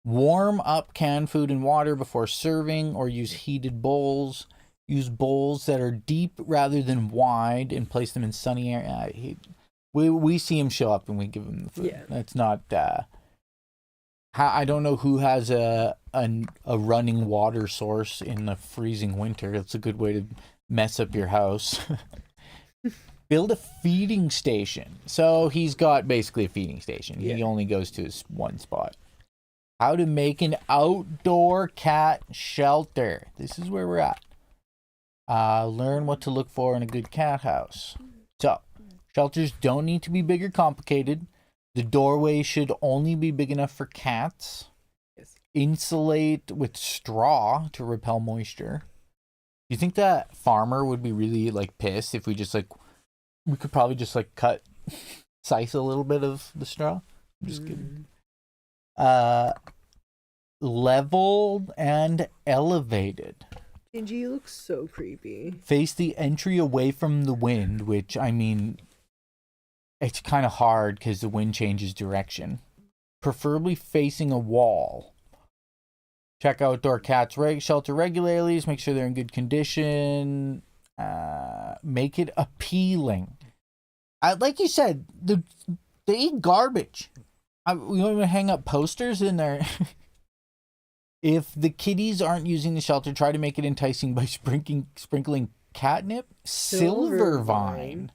Warm up canned food and water before serving, or use heated bowls. Use bowls that are deep rather than wide, and place them in sunny air. We see him show up and we give him the food. Yeah. That's not. I don't know who has a running water source in the freezing winter. It's a good way to mess up your house. Build a feeding station. So he's got basically a feeding station. Yeah. He only goes to his one spot. How to make an outdoor cat shelter. This is where we're at. Learn what to look for in a good cat house. So, shelters don't need to be big or complicated. The doorway should only be big enough for cats. Yes. Insulate with straw to repel moisture. Do you think that farmer would be really like pissed if we could probably just like cut, slice a little bit of the straw? I'm just kidding. Leveled and elevated. Jinjee looks so creepy. Face the entry away from the wind, which it's kind of hard because the wind changes direction. Preferably facing a wall. Check outdoor cats shelter regularly. Make sure they're in good condition. Make it appealing. Like you said, they eat garbage. We don't even hang up posters in there. If the kitties aren't using the shelter, try to make it enticing by sprinkling catnip, silver vine,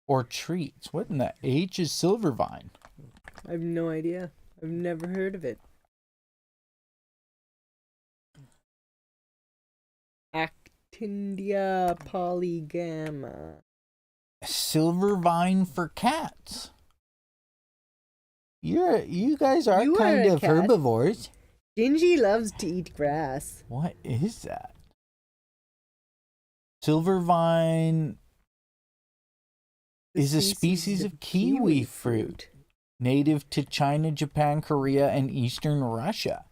or treats. What in the H is silver vine? I have no idea. I've never heard of it. Actindia polygama. Silver vine for cats. You guys are kind of herbivores. Jinjee loves to eat grass. What is that? Silver vine is a species of kiwi fruit native to China, Japan, Korea, and eastern Russia.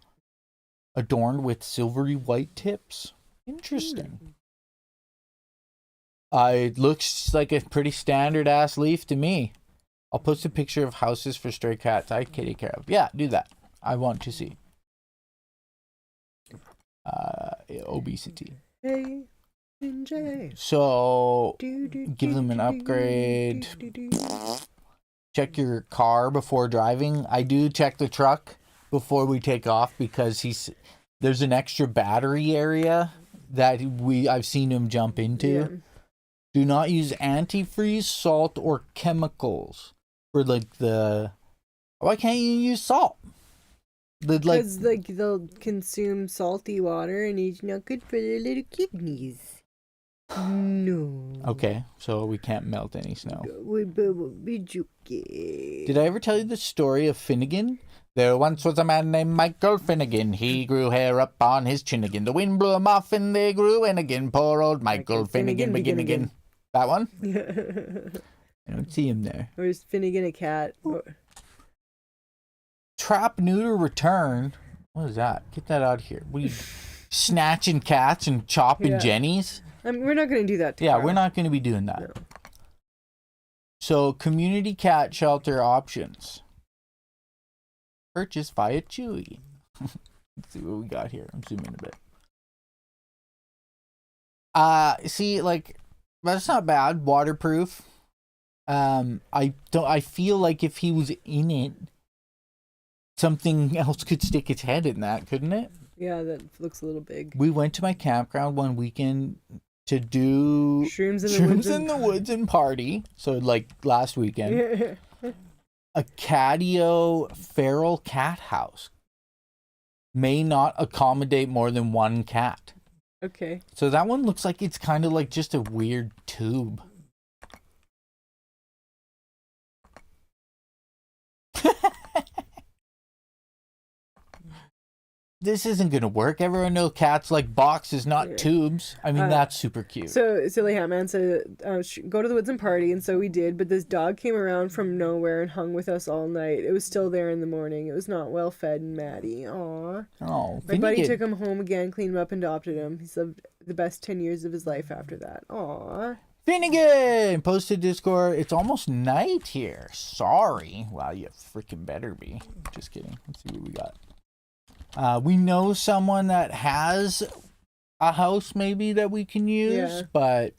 Adorned with silvery white tips. Interesting. It looks like a pretty standard ass leaf to me. I'll post a picture of houses for stray cats I take care of. Yeah, do that. I want to see. Obesity. Hey, Jinjee. So, give them an upgrade. Check your car before driving. I do check the truck before we take off because there's an extra battery area that I've seen him jump into. Yeah. Do not use antifreeze, salt, or chemicals for why can't you use salt? Because they'll consume salty water and it's not good for their little kidneys. No. Okay, so we can't melt any snow. Did Did I ever tell you the story of Finnegan? There once was a man named Michael Finnegan. He grew hair up on his chin again. The wind blew him off and they grew in again. Poor old Michael Finnegan begin again. That one? I don't see him there. Or is Finnegan a cat? Trap neuter return. What is that? Get that out of here. We snatching cats and chopping jennies. We're not going to do that. Yeah, we're not going to be doing that. No. So, community cat shelter options. Purchase via Chewy. Let's see what we got here. I'm zooming a bit. See, like, that's not bad. Waterproof. I feel like if he was in it, something else could stick its head in that, couldn't it? Yeah, that looks a little big. We went to my campground one weekend to do Shrooms in the woods and party. So like last weekend, a catio feral cat house may not accommodate more than one cat. Okay. So that one looks like it's kind of like just a weird tube. This isn't gonna work. Everyone knows cats like boxes, not tubes. I mean, that's super cute. So Silly Hatman said, go to the woods and party, and so we did, but this dog came around from nowhere and hung with us all night. It was still there in the morning. It was not well fed and Maddie. Aw. Oh, My buddy took him home again, cleaned him up, and adopted him. He's lived the best 10 years of his life after that. Aw. Finnegan! Posted Discord. It's almost night here. Sorry. Well, you freaking better be. Just kidding. Let's see what we got. We know someone that has a house maybe that we can use, but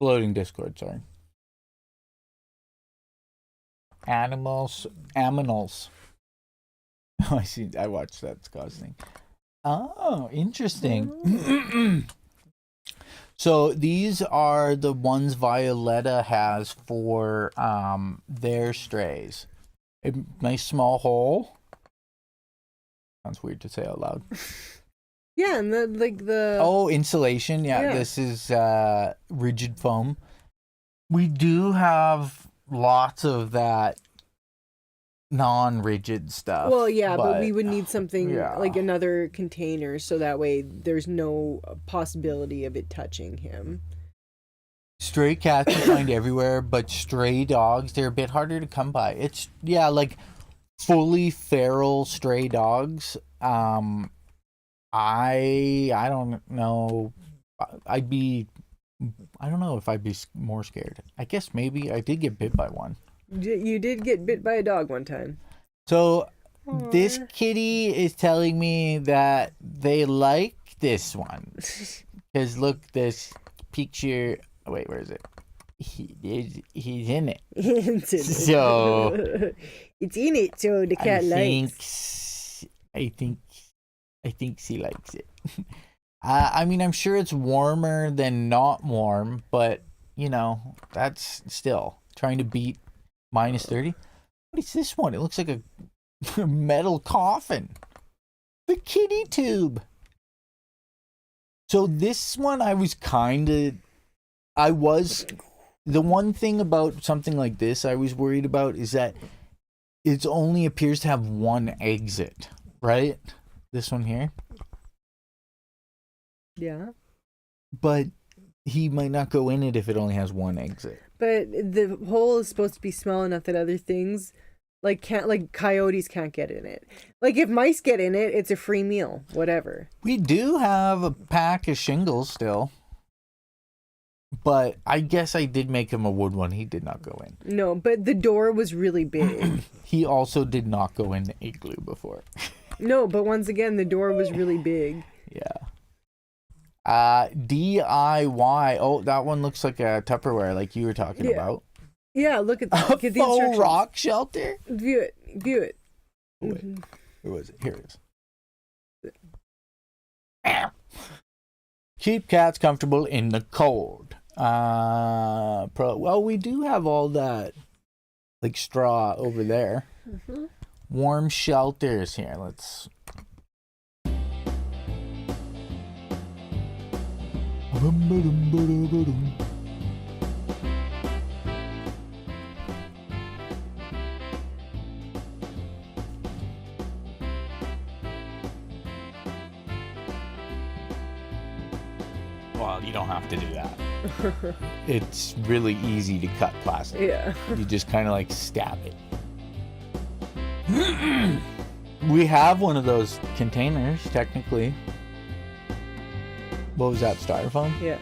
Floating Discord, sorry. Animals. Oh, I see. I watched that Scott's thing. Oh, interesting. So these are the ones Violetta has for their strays. A nice small hole. Sounds weird to say out loud. Yeah, and the Oh, insulation. Yeah, this is rigid foam. We do have lots of that non-rigid stuff. Well, yeah, but we would need something like another container so that way there's no possibility of it touching him. Stray cats you find everywhere, but stray dogs, they're a bit harder to come by. It's like fully feral stray dogs. I don't know. I don't know if I'd be more scared. I guess maybe I did get bit by one. You did get bit by a dog one time. So this kitty is telling me that they like this one. Because look, this picture. Wait, where is it? He's in it. So it's in it. So the cat likes. I think she likes it. I mean, I'm sure it's warmer than not warm, but that's still trying to beat minus 30. What is this one? It looks like a metal coffin. The kitty tube. So this one the one thing about something like this I was worried about is that it only appears to have one exit, right? This one here. Yeah. But he might not go in it if it only has one exit. But the hole is supposed to be small enough that other things like coyotes can't get in it. Like if mice get in it, it's a free meal, whatever. We do have a pack of shingles still. But I guess I did make him a wood one. He did not go in. No, but the door was really big. He also did not go in the igloo before. No, but once again, the door was really big. Yeah. DIY. Oh, that one looks like a Tupperware, like you were talking about. Yeah, look at that. Look at the faux instructions. rock shelter. View it. Oh, wait. Where was it? Here it is. Keep cats comfortable in the cold. Well, we do have all that like straw over there. Warm shelters here. Let's. Well, you don't have to do that. It's really easy to cut plastic. Yeah. You just kind of like stab it. We have one of those containers, technically. What was that, styrofoam? Yeah.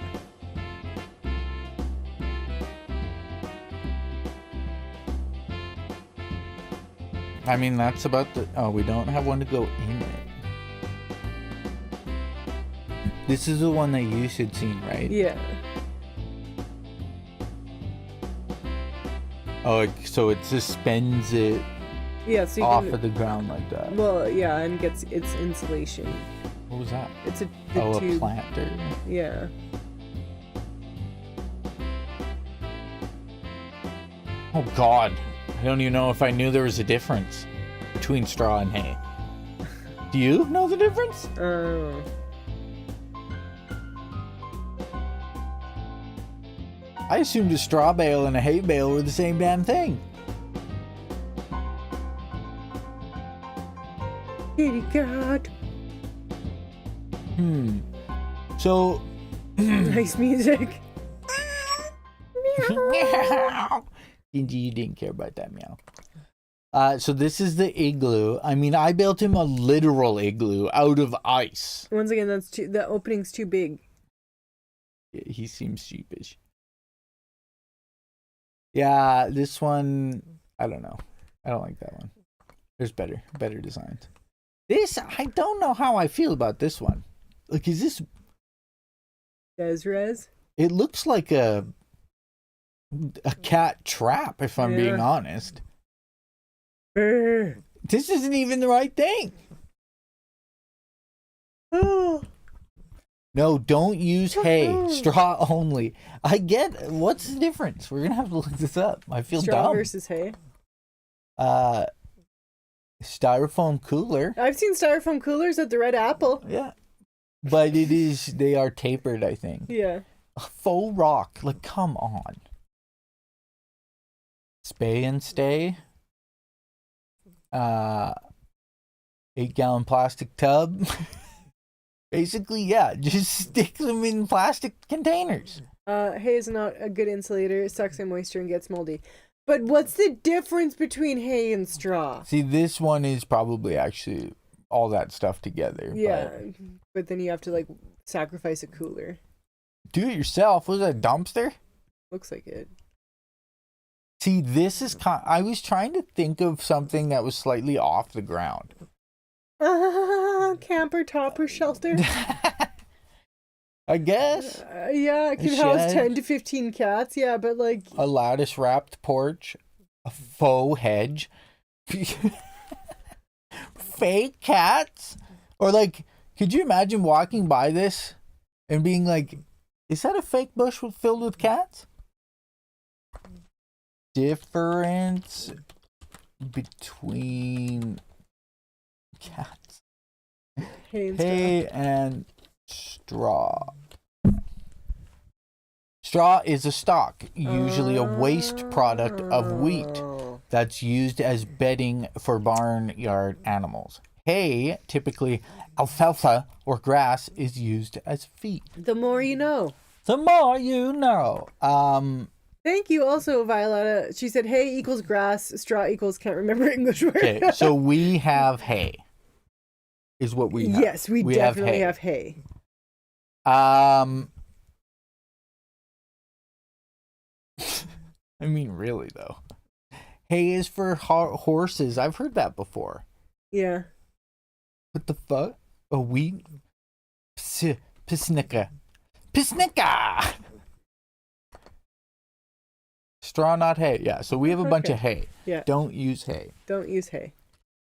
I mean, that's about the... Oh, we don't have one to go in it. This is the one that you should seen, right? Yeah. Oh, so it suspends it Yeah, so you off can, of the ground like that. well, yeah, and gets its insulation. What was that? It's a Oh, tube. a planter. Yeah. Oh, God. I don't even know if I knew there was a difference between straw and hay. Do you know the difference? Oh. I assumed a straw bale and a hay bale were the same damn thing. Kitty cat. So... Nice music. Jinjee, you didn't care about that meow. So this is the igloo. I mean, I built him a literal igloo out of ice. Once again, that's too. The opening's too big. He seems sheepish. Yeah, this one, I don't know. I don't like that one. There's better designs. This, I don't know how I feel about this one. Like, is this... Desres. It looks like a cat trap, if I'm being honest. This isn't even the right thing. Oh. No, don't use hay. Straw only. I get... What's the difference? We're going to have to look this up. I feel Straw dumb. versus hay. Styrofoam cooler. I've seen styrofoam coolers at the Red Apple. Yeah. But they are tapered, I think. Yeah. A faux rock. Like, come on. Spay and stay. 8-gallon plastic tub. Basically, yeah, just stick them in plastic containers. Hay is not a good insulator. It sucks in moisture and gets moldy. But what's the difference between hay and straw? See, this one is probably actually all that stuff together. Yeah, but then you have to like sacrifice a cooler. Do it yourself. Was that a dumpster? Looks like it. See, this is I was trying to think of something that was slightly off the ground. Camper topper shelter. I guess. Yeah, it can house 10 to 15 cats. Yeah, but like a lattice wrapped porch, a faux hedge, fake cats, or like, could you imagine walking by this and being like, "Is that a fake bush filled with cats?" Difference between cats. Hay and straw. Straw is a stalk, usually a waste product of wheat that's used as bedding for barnyard animals. Hay, typically alfalfa or grass, is used as feed. The more you know. The more you know. Thank you also, Violetta. She said hay equals grass, straw equals can't remember English word. Okay, so we have hay. Is what we have. Yes, we definitely have hay. I mean, really, though. Hay is for horses. I've heard that before. Yeah. What the fuck? A wheat? Pisnica. Pisnica! Straw, not hay. Yeah, so we have a bunch of hay. Yeah. Don't use hay. Don't use hay.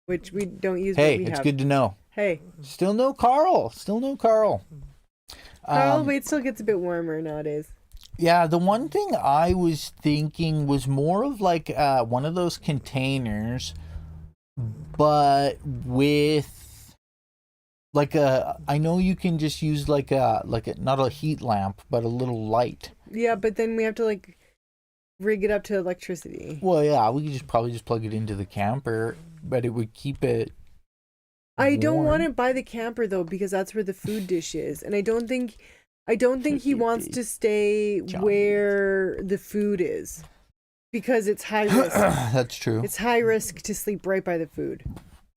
Which we don't use. Hey, we it's have. good to know. Hey. Still no Carl. Carl, wait, still gets a bit warmer nowadays. Yeah, the one thing I was thinking was more of like one of those containers but with I know you can just use not a heat lamp, but a little light. Yeah, but then we have to like rig it up to electricity. Well, yeah, we could probably just plug it into the camper, but it would keep it. I don't warm. want it by the camper though, because that's where the food dish is, and I don't think he wants to stay where the food is, because it's high risk. That's true. It's high risk to sleep right by the food.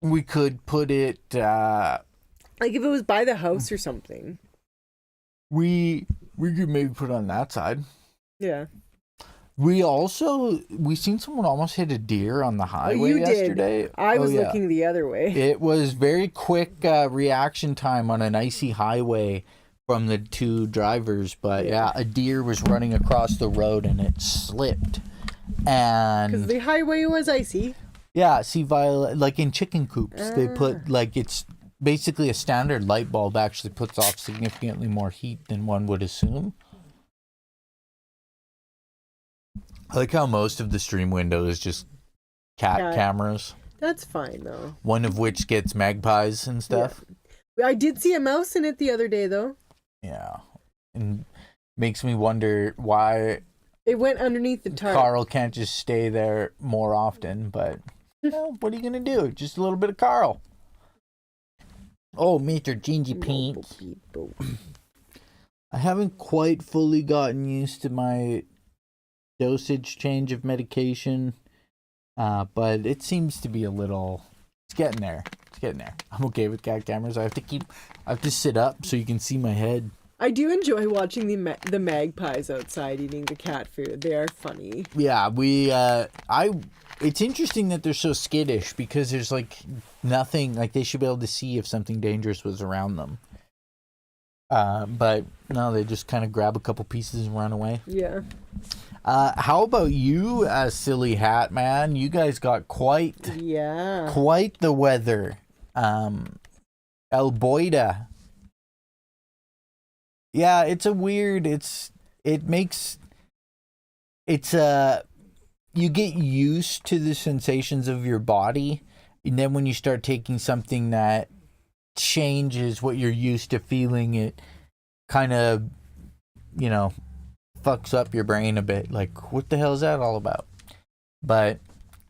We could put it. Like if it was by the house or something. We could maybe put it on that side. Yeah. We seen someone almost hit a deer on the highway yesterday. Did. I was looking the other way. It was very quick reaction time on an icy highway from the two drivers, but yeah, a deer was running across the road and it slipped. And because the highway was icy. Yeah, see, like in chicken coops, they put it's basically a standard light bulb actually puts off significantly more heat than one would assume. I like how most of the stream window is just cat cameras. That's fine though. One of which gets magpies and stuff. Yeah. I did see a mouse in it the other day though. Yeah. And makes me wonder why it went underneath the tarp. Carl can't just stay there more often, but what are you gonna do? Just a little bit of Carl. Oh, Mr. Jinjee Paints. I haven't quite fully gotten used to my dosage change of medication, but it seems to be it's getting there. I'm okay with cat cameras. I have to sit up so you can see my head. I do enjoy watching the magpies outside eating the cat food. They are funny. Yeah, it's interesting that they're so skittish, because there's like nothing, like they should be able to see if something dangerous was around them. But no, they just kind of grab a couple pieces and run away. Yeah. How about you, Silly Hat Man? You guys got quite the weather. El Boida. Yeah, it's you get used to the sensations of your body, and then when you start taking something that changes what you're used to feeling, it kind of, fucks up your brain a bit. Like, what the hell is that all about? But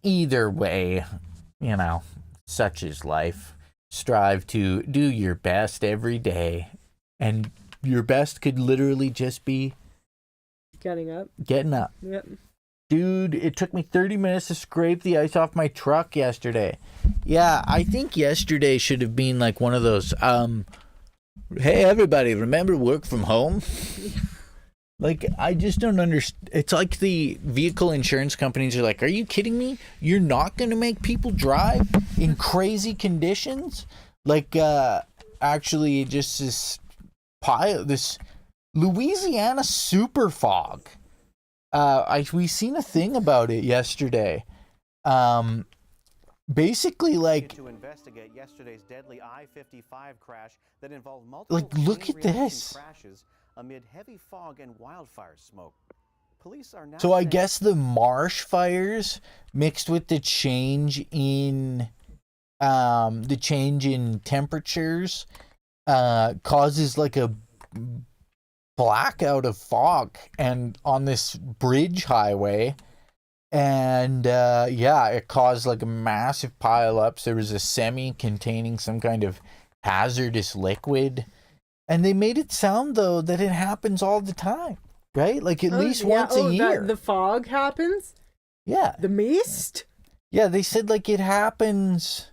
either way, such is life. Strive to do your best every day, and your best could literally just be getting up. Yep. Dude, it took me 30 minutes to scrape the ice off my truck yesterday. Yeah, I think yesterday should have been like one of those, hey everybody, remember work from home? Like, I just don't understand. It's like the vehicle insurance companies are like, are you kidding me? You're not going to make people drive in crazy conditions? Like, actually, just this Louisiana super fog. We seen a thing about it yesterday. Basically, like, to investigate yesterday's deadly I-55 crash that involved multiple look at this. Crashes amid heavy fog and wildfire smoke. Police are now. So I guess the marsh fires mixed with the change in temperatures causes like a blackout of fog and on this bridge highway, and it caused like a massive pile-ups. There was a semi containing some kind of hazardous liquid, and they made it sound though that it happens all the time, right? Like at least once a year. The fog happens. Yeah. The mist. Yeah, they said like it happens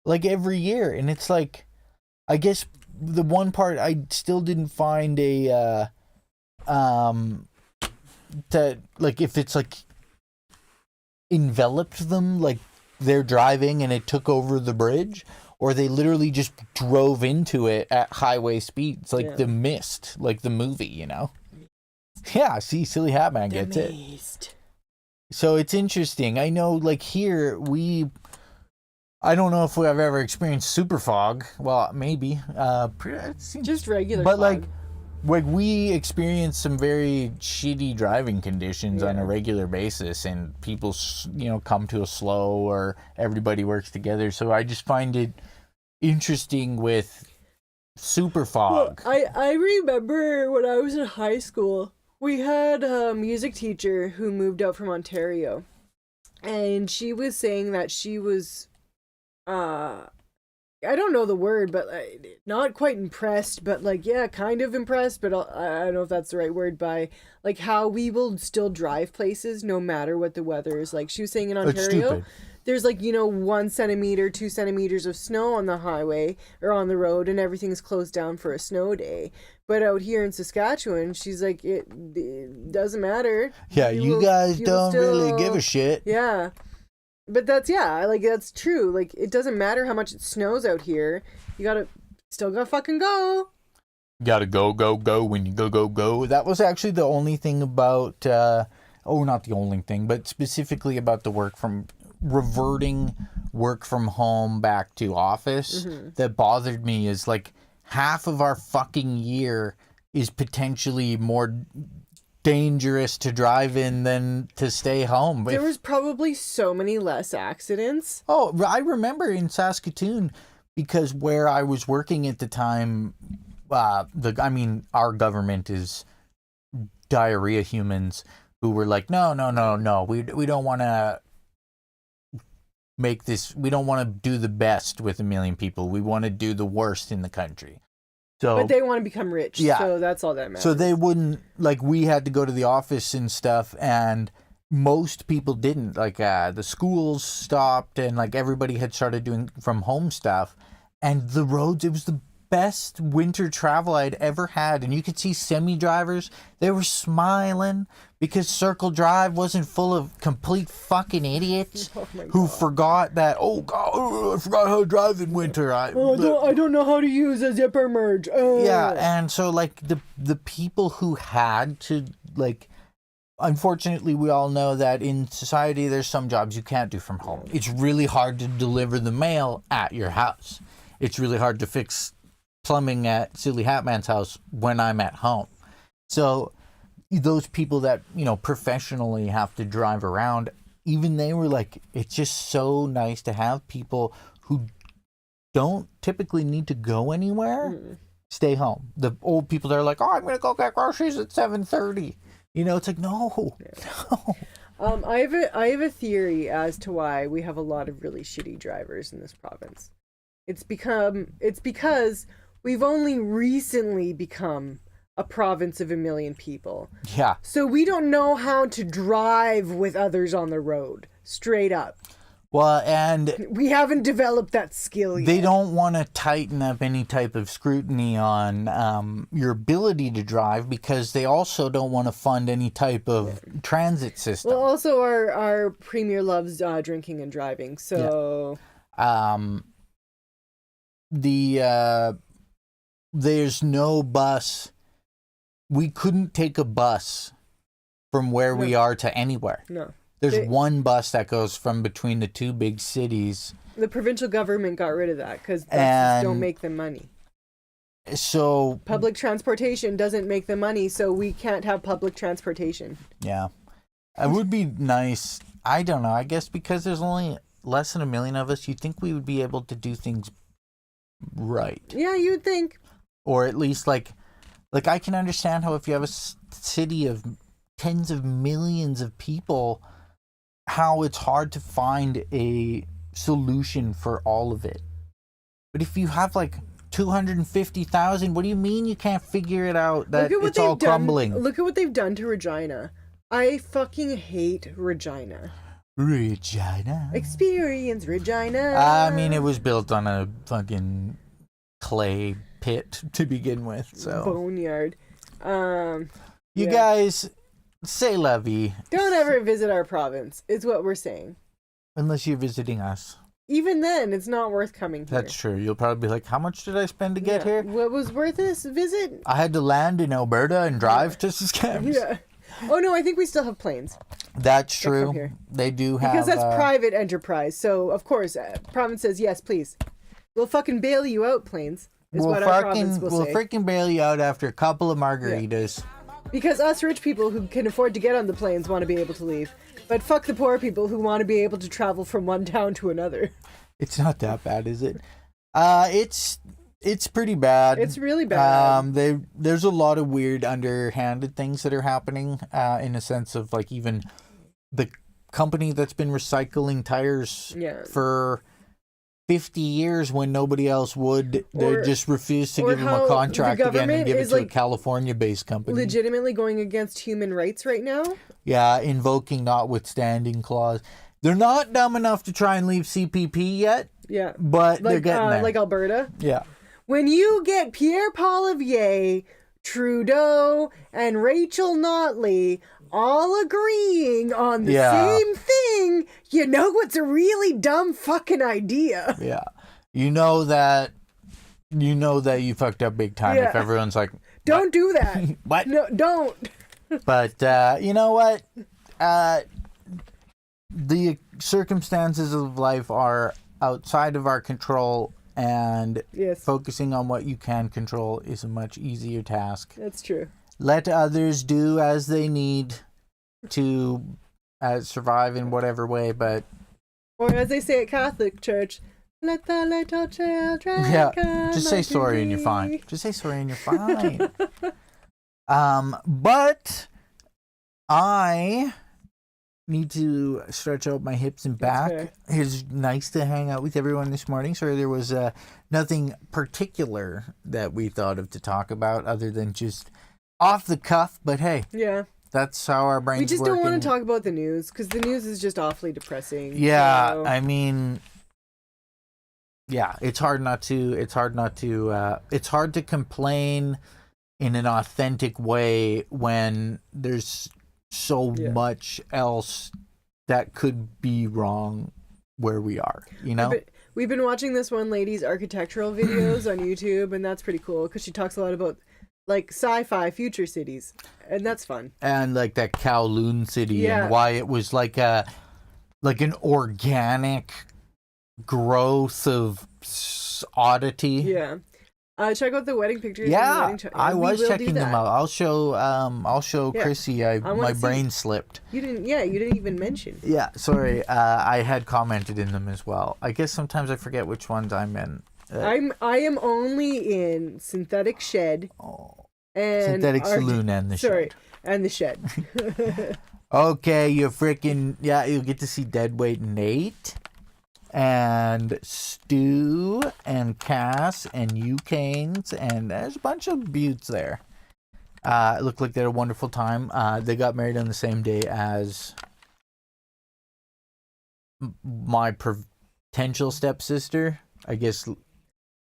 like every year, and it's like, I guess the one part I still didn't find that like if it's like enveloped them, like they're driving and it took over the bridge, or they literally just drove into it at highway speeds, like The Mist, like the movie, Yeah, see, Silly Hat Man gets it. So it's interesting. I know, like here, I don't know if we have ever experienced super fog. Well, maybe. Just regular but fog. like like we experience some very shitty driving conditions on a regular basis, and people, come to a slow, or everybody works together. So I just find it interesting with super fog. Well, I remember when I was in high school, we had a music teacher who moved out from Ontario, and she was saying that she was, I don't know the word, but not quite impressed, but kind of impressed, but I don't know if that's the right word, by how we will still drive places no matter what the weather is. Like she was saying in Ontario, there's 1 centimeter, 2 centimeters of snow on the highway or on the road, and everything's closed down for a snow day. But out here in Saskatchewan, she's like, it doesn't matter. Yeah, you guys don't really give a shit. Yeah. But that's true. It doesn't matter how much it snows out here. You still gotta fucking go. You gotta go when you go. That was actually the only thing about, not the only thing, but specifically about the reverting work from home back to office that bothered me is half of our fucking year is potentially more dangerous to drive in than to stay home. There was probably so many less accidents. Oh, I remember in Saskatoon, because where I was working at the time, our government is diarrhea humans who were like, no, we don't want to make this, we don't want to do the best with 1 million people. We want to do the worst in the country. But they want to become rich, so that's all that matters. So they wouldn't, we had to go to the office and stuff, and most people didn't. The schools stopped, and, everybody had started doing from home stuff. And the roads, it was the best winter travel I'd ever had. And you could see semi-drivers, they were smiling because Circle Drive wasn't full of complete fucking idiots who forgot that, oh God, I forgot how to drive in winter. I don't know how to use a zipper merge. Yeah, and so the people who had to unfortunately, we all know that in society there's some jobs you can't do from home. It's really hard to deliver the mail at your house. It's really hard to fix plumbing at Silly Hat Man's house when I'm at home. So those people that, professionally have to drive around, even they were like, it's just so nice to have people who don't typically need to go anywhere stay home. The old people that are like, oh, I'm going to go get groceries at 7:30. It's like, no. I have a theory as to why we have a lot of really shitty drivers in this province. It's because we've only recently become a province of 1 million people. Yeah. So we don't know how to drive with others on the road, straight up. Well, and we haven't developed that skill yet. They don't want to tighten up any type of scrutiny on your ability to drive, because they also don't want to fund any type of transit system. Well, also our premier loves drinking and driving, so there's no bus. We couldn't take a bus from where we are to anywhere. No. There's one bus that goes from between the two big cities. The provincial government got rid of that because buses don't make them money. So public transportation doesn't make them money, so we can't have public transportation. Yeah. It would be nice. I don't know. I guess because there's only less than 1 million of us, you'd think we would be able to do things right. Yeah, you'd think. Or at least I can understand how if you have a city of tens of millions of people, how it's hard to find a solution for all of it. But if you have 250,000, what do you mean you can't figure it out that it's all crumbling? Look at what they've done to Regina. I fucking hate Regina. Regina. Experience Regina. I mean, it was built on a fucking clay pit to begin with, so. Boneyard. You guys, say la vie. Don't ever visit our province, is what we're saying. Unless you're visiting us. Even then, it's not worth coming here. That's true. You'll probably be like, how much did I spend to get here? What was worth this visit? I had to land in Alberta and drive to Saskatchewan. Yeah. Oh, no, I think we still have planes. That's true. They do have... Because that's private enterprise. So, of course, province says, yes, please. We'll fucking bail you out, planes. is what our province will we'll say. freaking bail you out after a couple of margaritas. Because us rich people who can afford to get on the planes want to be able to leave. But fuck the poor people who want to be able to travel from one town to another. It's not that bad, is it? It's pretty bad. It's really bad. There's a lot of weird underhanded things that are happening, in a sense of like even the company that's been recycling tires for 50 years when nobody else would. They just refused to give them a contract again and give it to a California-based company. Legitimately going against human rights right now? Yeah, invoking notwithstanding clause. They're not dumb enough to try and leave CPP yet. Yeah. But they're getting there. Like Alberta? Yeah. When you get Pierre Poilievre, Trudeau, and Rachel Notley all agreeing on the same thing, you know it's a really dumb fucking idea. Yeah. You know that you fucked up big time if everyone's like, don't do that. What? No, don't. But you know what? The circumstances of life are outside of our control, and focusing on what you can control is a much easier task. That's true. Let others do as they need to survive in whatever way, but... Or as they say at Catholic Church, let the little children come just say sorry and you're fine. Just say sorry and you're fine. But I need to stretch out my hips and back. It's nice to hang out with everyone this morning. Sorry, there was nothing particular that we thought of to talk about other than just off the cuff. But hey, that's how our brains work. We just don't want to talk about the news because the news is just awfully depressing. Yeah, so. I mean, it's hard not to. It's hard to complain in an authentic way when there's so much else that could be wrong where we are, you know? We've been watching this one lady's architectural videos on YouTube, and that's pretty cool because she talks a lot about like sci-fi future cities, and that's fun. And like that Kowloon city and why it was like an organic growth of oddity. Yeah. Check out the wedding pictures. Yeah, I was checking them out. I'll show Krissy. My brain slipped. You didn't even mention. Yeah, sorry. I had commented in them as well. I guess sometimes I forget which ones I'm in. I am only in Synthetic Shed. And Synthetic Saloon and the Shed. Sorry, and the Shed. Okay, you'll get to see Deadweight Nate. And Stu and Cass and Eucanes, and there's a bunch of buttes there. It looked like they had a wonderful time. They got married on the same day as my potential stepsister. I guess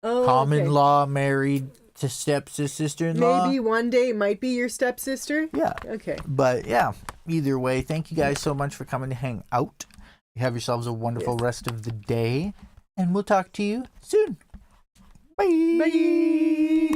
common law married to sister-in-law. Maybe one day it might be your stepsister. Yeah. Okay. But yeah, either way, thank you guys so much for coming to hang out. Have yourselves a wonderful rest of the day, and we'll talk to you soon. Bye. Bye.